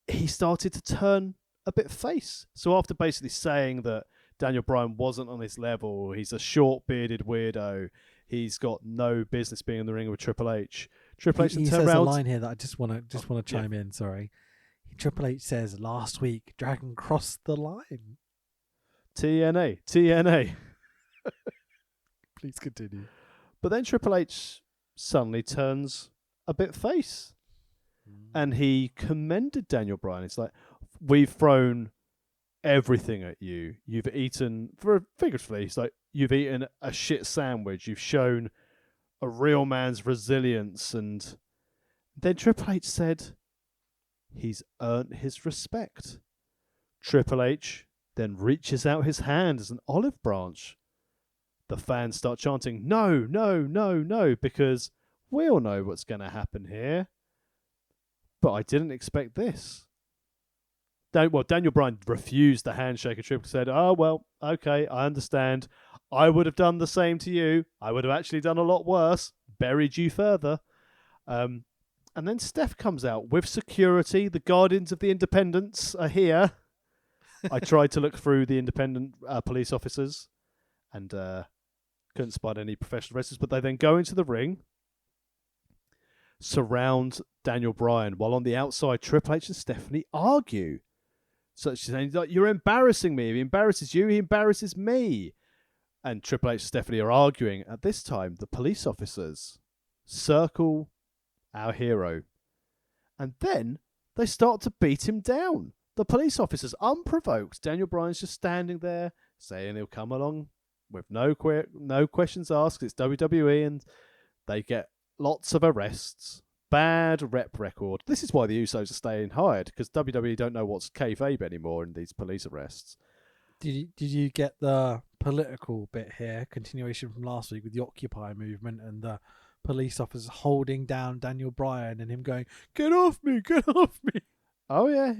he started to turn a bit face. So after basically saying that Daniel Bryan wasn't on his level, he's a short-bearded weirdo, he's got no business being in the ring with Triple H. Triple H he says a line here that I just want to chime in. Sorry, Triple H says last week Dragon crossed the line. TNA. Please continue. But then Triple H suddenly turns a bit face, and he commended Daniel Bryan. It's like, we've thrown everything at you. You've eaten, figuratively, it's like you've eaten a shit sandwich. You've shown a real man's resilience. And then Triple H said he's earned his respect. Triple H then reaches out his hand as an olive branch. The fans start chanting, no, no, no, no, because we all know what's going to happen here. But I didn't expect this. Daniel Bryan refused the handshake and Triple H said, oh, well, okay, I understand. I would have done the same to you. I would have actually done a lot worse, buried you further. And then Steph comes out with security. The Guardians of the Independents are here. I tried to look through the independent police officers and couldn't spot any professional wrestlers, but they then go into the ring, surround Daniel Bryan, while on the outside, Triple H and Stephanie argue. So she's saying, you're embarrassing me. If he embarrasses you, he embarrasses me. And Triple H and Stephanie are arguing. At this time, the police officers circle our hero. And then they start to beat him down. The police officers, unprovoked. Daniel Bryan's just standing there, saying he'll come along with no questions asked. It's WWE, and they get lots of arrests. Bad rep record. This is why the Usos are staying hired, because WWE don't know what's kayfabe anymore in these police arrests. Did you get the political bit here? Continuation from last week with the Occupy movement and the police officers holding down Daniel Bryan and him going, "Get off me! Get off me!" Oh yeah,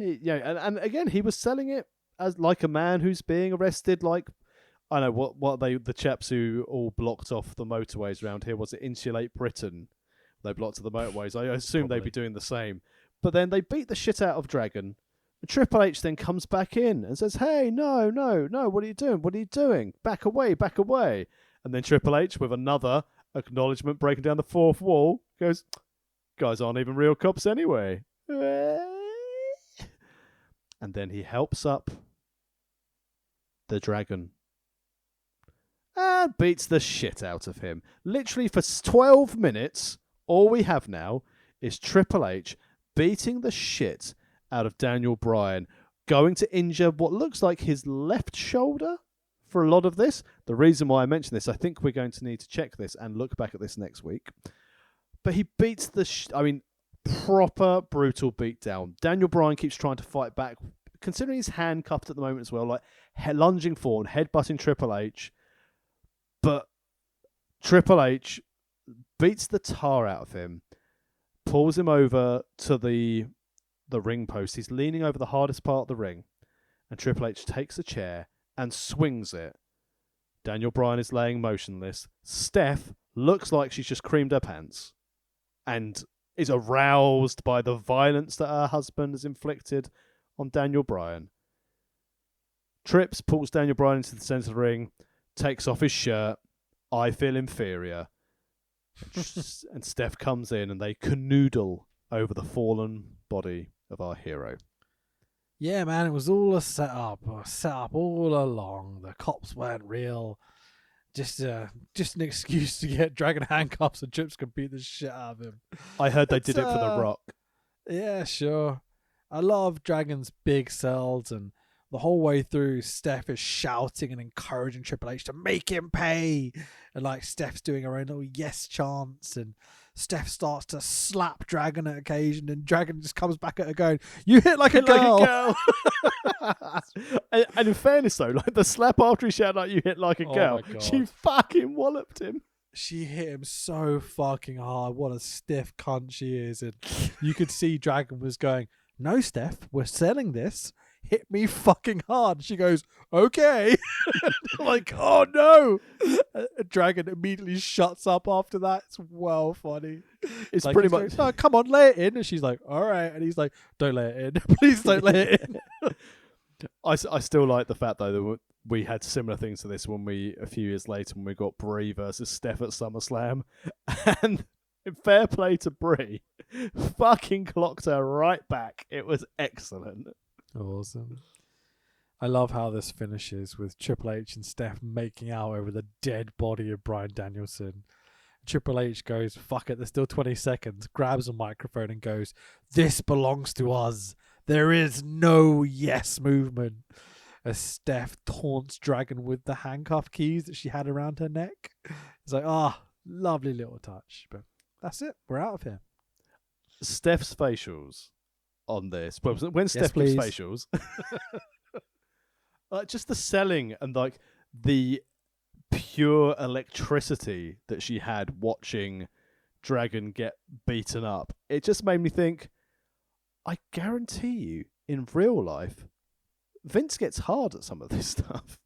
and again he was selling it as like a man who's being arrested. Like, I know what the chaps who all blocked off the motorways around here, was it Insulate Britain? They blocked the motorways. I assume they'd be doing the same. But then they beat the shit out of Dragon. Triple H then comes back in and says, hey, no, what are you doing? What are you doing? Back away, back away. And then Triple H, with another acknowledgement breaking down the fourth wall, goes, guys aren't even real cops anyway. And then he helps up the Dragon and beats the shit out of him. Literally for 12 minutes, all we have now is Triple H beating the shit out of Daniel Bryan, going to injure what looks like his left shoulder for a lot of this. The reason why I mention this, I think we're going to need to check this and look back at this next week. But he beats the proper brutal beatdown. Daniel Bryan keeps trying to fight back, considering he's handcuffed at the moment as well, like lunging forward, headbutting Triple H. But Triple H beats the tar out of him, pulls him over to the ring post. He's leaning over the hardest part of the ring, and Triple H takes a chair and swings it. Daniel Bryan is laying motionless. Steph looks like she's just creamed her pants and is aroused by the violence that her husband has inflicted on Daniel Bryan. Trips pulls Daniel Bryan into the center of the ring, takes off his shirt. I feel inferior. And Steph comes in and they canoodle over the fallen body of our hero. Yeah, man, it was all a setup all along. The cops weren't real. Just an excuse to get Dragon handcuffs and Trips could beat the shit out of him. I heard they did it for The Rock. Yeah, sure. I love Dragon's big sells, and the whole way through, Steph is shouting and encouraging Triple H to make him pay. And like Steph's doing her own little yes chants, and Steph starts to slap Dragon at occasion, and Dragon just comes back at her going, "You hit like a girl." And in fairness though, like the slap after he shouted like "You hit like a girl," my God. she fucking walloped him. She hit him so fucking hard. What a stiff cunt she is. And you could see Dragon was going, "No, Steph, we're selling this. Hit me fucking hard." She goes, "Okay." Like, oh no. Dragon immediately shuts up after that. It's well funny. It's like, pretty going, much. "No, come on, lay it in." And she's like, "All right." And he's like, "Don't lay it in. Please don't lay it in." I still like the fact though that we had similar things to this when a few years later when we got Brie versus Steph at SummerSlam, and fair play to Brie, fucking clocked her right back. It was excellent. Awesome. I love how this finishes with Triple H and Steph making out over the dead body of Bryan Danielson. Triple H goes, "Fuck it, there's still 20 seconds, grabs a microphone and goes, 'This belongs to us. There is no yes movement.' As Steph taunts Dragon with the handcuff keys that she had around her neck. It's like, lovely little touch. But that's it. We're out of here. Steph's facials on this. When Steph please. gives facials, just the selling and like the pure electricity that she had watching Dragon get beaten up, it just made me think, I guarantee you, in real life, Vince gets hard at some of this stuff.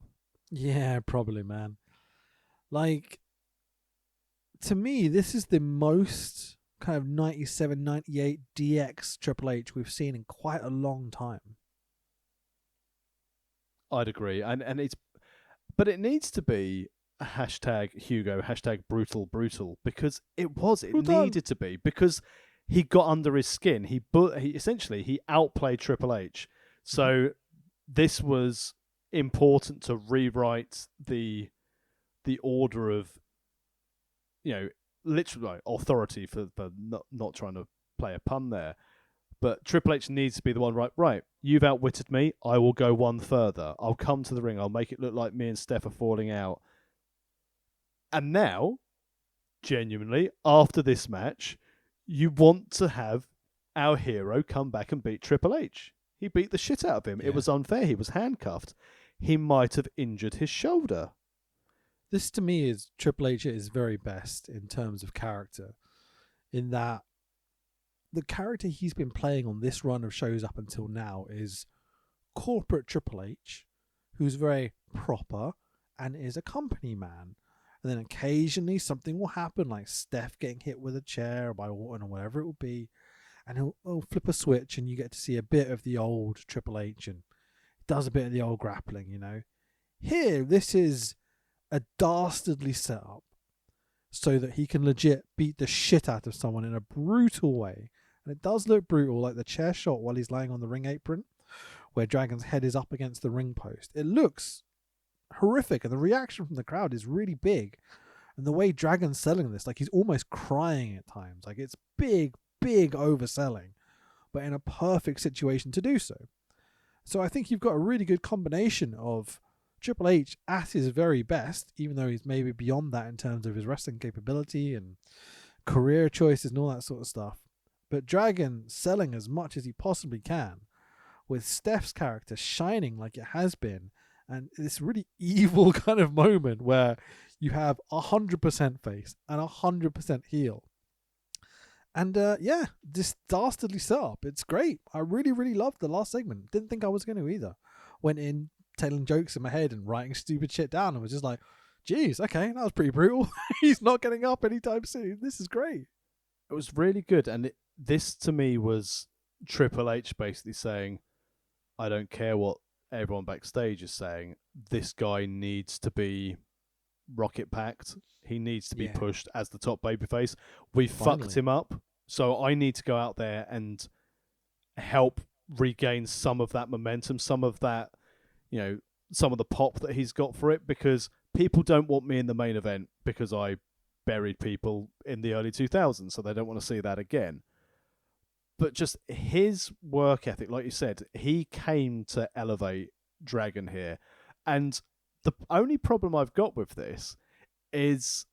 Yeah, probably, man. Like, to me, this is the most kind of 97, 98 DX Triple H we've seen in quite a long time. I'd agree. But it needs to be hashtag Hugo, hashtag brutal, because it needed to be, because he got under his skin. He essentially outplayed Triple H. So this was important to rewrite the order of, literally like, authority for not trying to play a pun there. But Triple H needs to be the one, right, you've outwitted me, I will go one further. I'll come to the ring, I'll make it look like me and Steph are falling out. And now, genuinely, after this match, you want to have our hero come back and beat Triple H. He beat the shit out of him. Yeah. It was unfair. He was handcuffed. He might have injured his shoulder. This, to me, is Triple H at his very best in terms of character. In that the character he's been playing on this run of shows up until now is corporate Triple H, who's very proper and is a company man. And then occasionally something will happen, like Steph getting hit with a chair by Orton or whatever it will be. And he'll flip a switch and you get to see a bit of the old Triple H and does a bit of the old grappling, Here, this is a dastardly setup so that he can legit beat the shit out of someone in a brutal way. And it does look brutal, like the chair shot while he's laying on the ring apron, where Dragon's head is up against the ring post. It looks horrific, and the reaction from the crowd is really big. And the way Dragon's selling this, like he's almost crying at times. Like it's big overselling, but in a perfect situation to do so. So I think you've got a really good combination of Triple H at his very best, even though he's maybe beyond that in terms of his wrestling capability and career choices and all that sort of stuff. But Dragon selling as much as he possibly can, with Steph's character shining like it has been, and this really evil kind of moment where you have 100% face and 100% heel. And this dastardly setup. It's great. I really, really loved the last segment. Didn't think I was going to either. Went in telling jokes in my head and writing stupid shit down and was just like, geez, okay, that was pretty brutal. He's not getting up anytime soon. This is great. It was really good. And this to me was Triple H basically saying, I don't care what everyone backstage is saying. This guy needs to be rocket packed. He needs to be pushed as the top babyface. We fucked him up, so I need to go out there and help regain some of that momentum, some of that, some of the pop that he's got for it, because people don't want me in the main event because I buried people in the early 2000s, so they don't want to see that again. But just his work ethic, like you said, he came to elevate Dragon here. And the only problem I've got with this is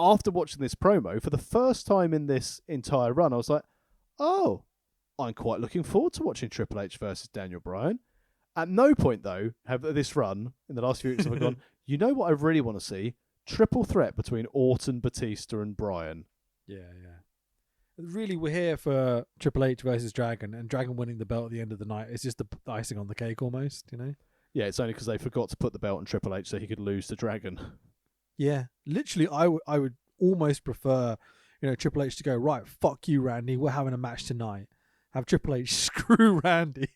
after watching this promo, for the first time in this entire run, I was like, oh, I'm quite looking forward to watching Triple H versus Daniel Bryan. At no point, though, have this run in the last few weeks have I gone, you know what I really want to see? Triple threat between Orton, Batista, and Bryan. Yeah. Really, we're here for Triple H versus Dragon, and Dragon winning the belt at the end of the night is just the icing on the cake almost, you know? Yeah, it's only because they forgot to put the belt on Triple H so he could lose to Dragon. Yeah, literally, I would almost prefer, Triple H to go, right, fuck you, Randy, we're having a match tonight. Have Triple H screw Randy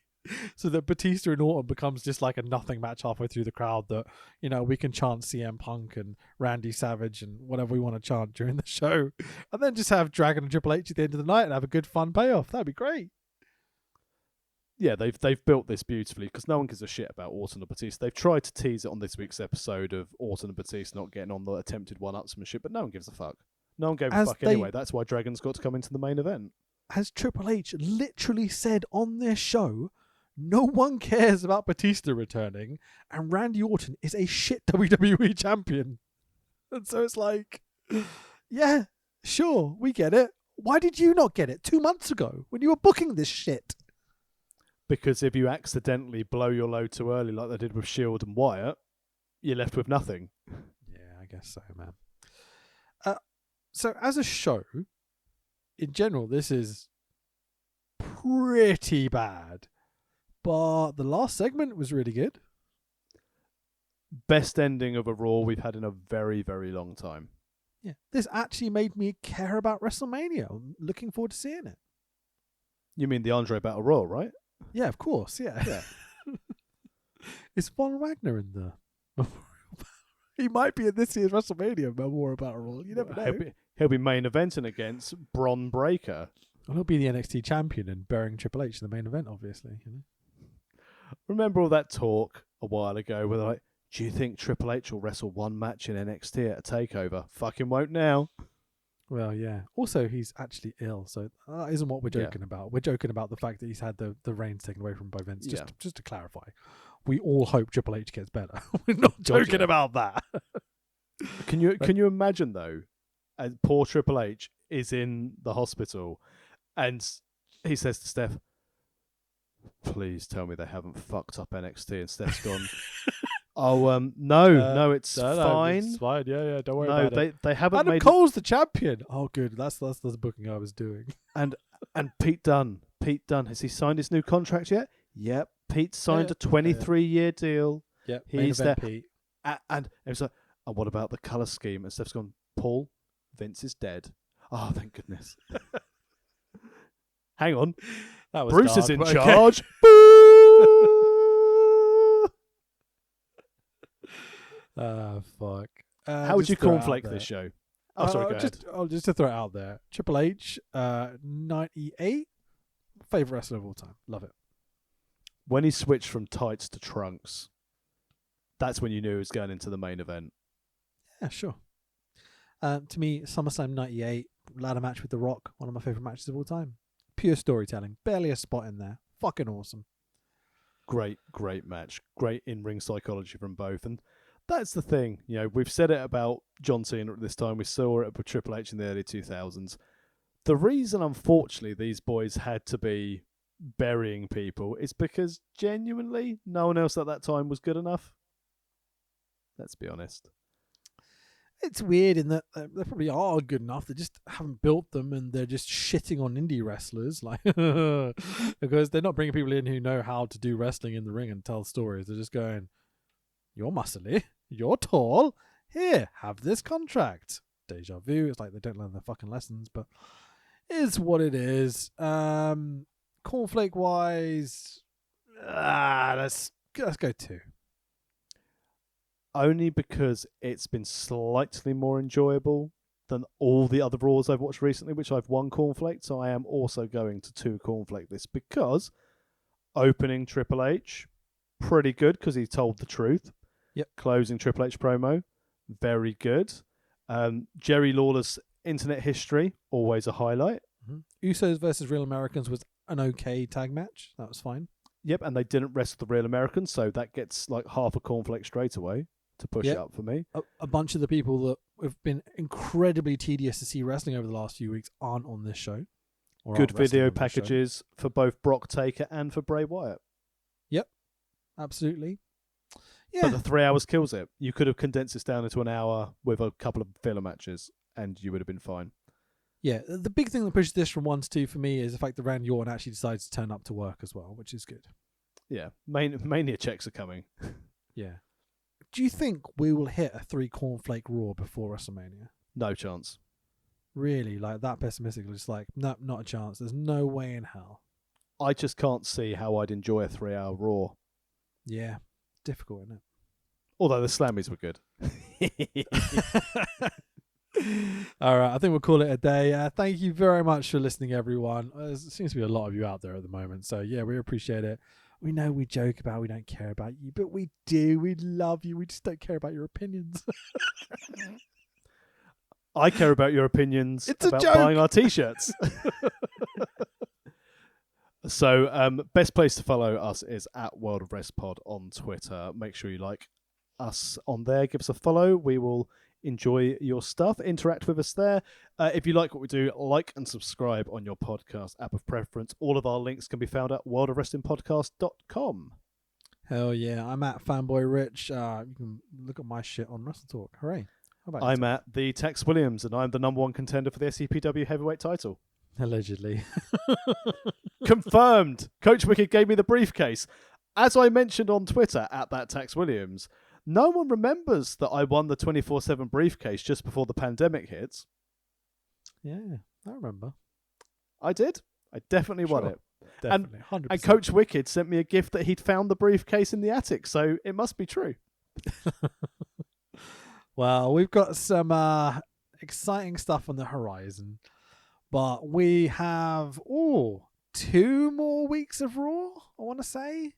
so that Batista and Orton becomes just like a nothing match halfway through the crowd that, we can chant CM Punk and Randy Savage and whatever we want to chant during the show. And then just have Dragon and Triple H at the end of the night and have a good fun payoff. That'd be great. Yeah, they've built this beautifully because no one gives a shit about Orton or Batista. They've tried to tease it on this week's episode of Orton and Batista not getting on the attempted one-upsmanship, but no one gives a fuck. No one gave a fuck anyway. That's why Dragon's got to come into the main event. As Triple H literally said on this show, no one cares about Batista returning, and Randy Orton is a shit WWE champion. And so it's like, yeah, sure, we get it. Why did you not get it 2 months ago when you were booking this shit? Because if you accidentally blow your load too early like they did with Shield and Wyatt, you're left with nothing. Yeah, I guess so, man. So as a show, in general, this is pretty bad. But the last segment was really good. Best ending of a Raw we've had in a very, very long time. Yeah, this actually made me care about WrestleMania. I'm looking forward to seeing it. You mean the Andre Battle Royal, right? Yeah, of course, yeah. Is Von Wagner in the Memorial Battle? He might be in this year's WrestleMania Memorial Battle Royal. You never know. He'll be main eventing against Bron Breakker. Well, he'll be the NXT champion and burying Triple H in the main event, obviously. Remember all that talk a while ago where they're like, do you think Triple H will wrestle one match in NXT at a takeover? Fucking won't now. Well, yeah. Also, he's actually ill, so that isn't what we're joking about. We're joking about the fact that he's had the reigns taken away from him by Vince. Just to clarify, we all hope Triple H gets better. We're not joking about that. Can you imagine though? As poor Triple H is in the hospital, and he says to Steph, "Please tell me they haven't fucked up NXT." And Steph's gone, no, it's fine. It's fine. Yeah, don't worry about it. They haven't Adam made Cole's the champion. Oh, good. That's the booking I was doing. And Pete Dunne, has he signed his new contract yet? Yep. Pete signed a 23-year deal. Yep. He's there. Pete. And it was like, and what about the colour scheme? And Steph's gone, Paul, Vince is dead. Oh, thank goodness. Hang on. That was Bruce dark, is in but charge. Fuck. How would you cornflake this show? Oh, sorry, go ahead. Just to throw it out there. Triple H, 98, favourite wrestler of all time. Love it. When he switched from tights to trunks, that's when you knew he was going into the main event. Yeah, sure. To me, SummerSlam 98, ladder match with The Rock, one of my favourite matches of all time. Pure storytelling. Barely a spot in there. Fucking awesome. Great match. Great in-ring psychology from both. And that's the thing. You know, we've said it about John Cena at this time. We saw it with Triple H in the early 2000s. The reason, unfortunately, these boys had to be burying people is because genuinely no one else at that time was good enough. Let's be honest. It's weird in that they probably are good enough. They just haven't built them, and they're just shitting on indie wrestlers, like because they're not bringing people in who know how to do wrestling in the ring and tell stories. They're just going, "You're muscly, you're tall. Here, have this contract." Deja vu. It's like they don't learn their fucking lessons, but it's what it is. Cornflake wise, let's go 2. Only because it's been slightly more enjoyable than all the other Raws I've watched recently, which I've 1 cornflake, so I am also going to 2 cornflake this, because opening Triple H, pretty good because he told the truth. Yep. Closing Triple H promo, very good. Jerry Lawler's internet history, always a highlight. Mm-hmm. Usos versus Real Americans was an okay tag match. That was fine. Yep, and they didn't wrestle the Real Americans, so that gets like half a cornflake straight away. to push it up for me. A bunch of the people that have been incredibly tedious to see wrestling over the last few weeks aren't on this show. Good video packages for both Brock Taker and for Bray Wyatt. Yep, absolutely. Yeah. But the 3 hours kills it. You could have condensed this down into an hour with a couple of filler matches, and you would have been fine. Yeah, the big thing that pushes this from 1 to 2 for me is the fact that Randy Orton actually decides to turn up to work as well, which is good. Yeah, Mania checks are coming. Yeah. Do you think we will hit a 3 cornflake Raw before WrestleMania? No chance. Really? Like that pessimistic? Just like, no, not a chance. There's no way in hell. I just can't see how I'd enjoy a 3-hour Raw. Yeah. Difficult, isn't it? Although the Slammies were good. All right, I think we'll call it a day. Thank you very much for listening, everyone. There seems to be a lot of you out there at the moment. So, yeah, we appreciate it. We know we joke about we don't care about you, but we do. We love you. We just don't care about your opinions. I care about your opinions about buying our T-shirts. So, best place to follow us is at World of Rest Pod on Twitter. Make sure you like us on there. Give us a follow. We will enjoy your stuff. Interact with us there. If you like what we do, like and subscribe on your podcast app of preference. All of our links can be found at worldofwrestlingpodcast.com. Hell yeah. I'm at Fanboy Rich. You can look at my shit on Wrestle Talk. Hooray. I'm at the Tex Williams, and I'm the #1 contender for the SCPW heavyweight title. Allegedly. Confirmed. Coach Wicked gave me the briefcase. As I mentioned on Twitter, at that Tex Williams, no one remembers that I won the 24/7 briefcase just before the pandemic hit. Yeah, I remember. I did. I definitely won it. Definitely, 100%. And Coach Wicked sent me a gift that he'd found the briefcase in the attic, so it must be true. Well, we've got some exciting stuff on the horizon, but we have 2 more weeks of Raw, I want to say.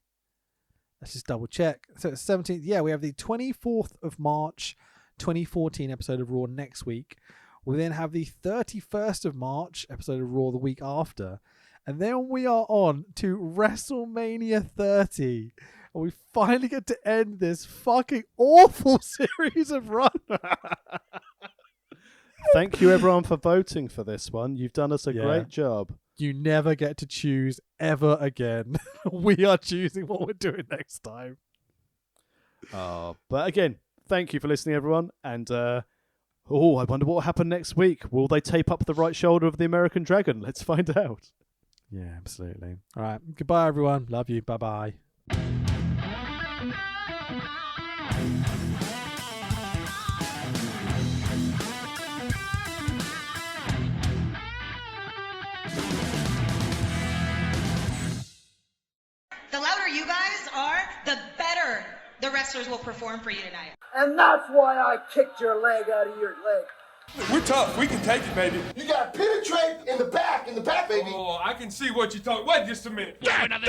Let's just double check. So it's 17th. Yeah, we have the 24th of March, 2014 episode of Raw next week. We then have the 31st of March episode of Raw the week after. And then we are on to WrestleMania 30. And we finally get to end this fucking awful series of run. Thank you, everyone, for voting for this one. You've done us a great job. You never get to choose ever again. We are choosing what we're doing next time. But again, thank you for listening, everyone. And I wonder what will happen next week. Will they tape up the right shoulder of the American Dragon? Let's find out. Yeah, absolutely. All right. Goodbye, everyone. Love you. Bye-bye. The louder you guys are, the better the wrestlers will perform for you tonight. And that's why I kicked your leg out of your leg. We're tough. We can take it, baby. You got to penetrate in the back, baby. Oh, I can see what you're talking. Wait just a minute. Buena de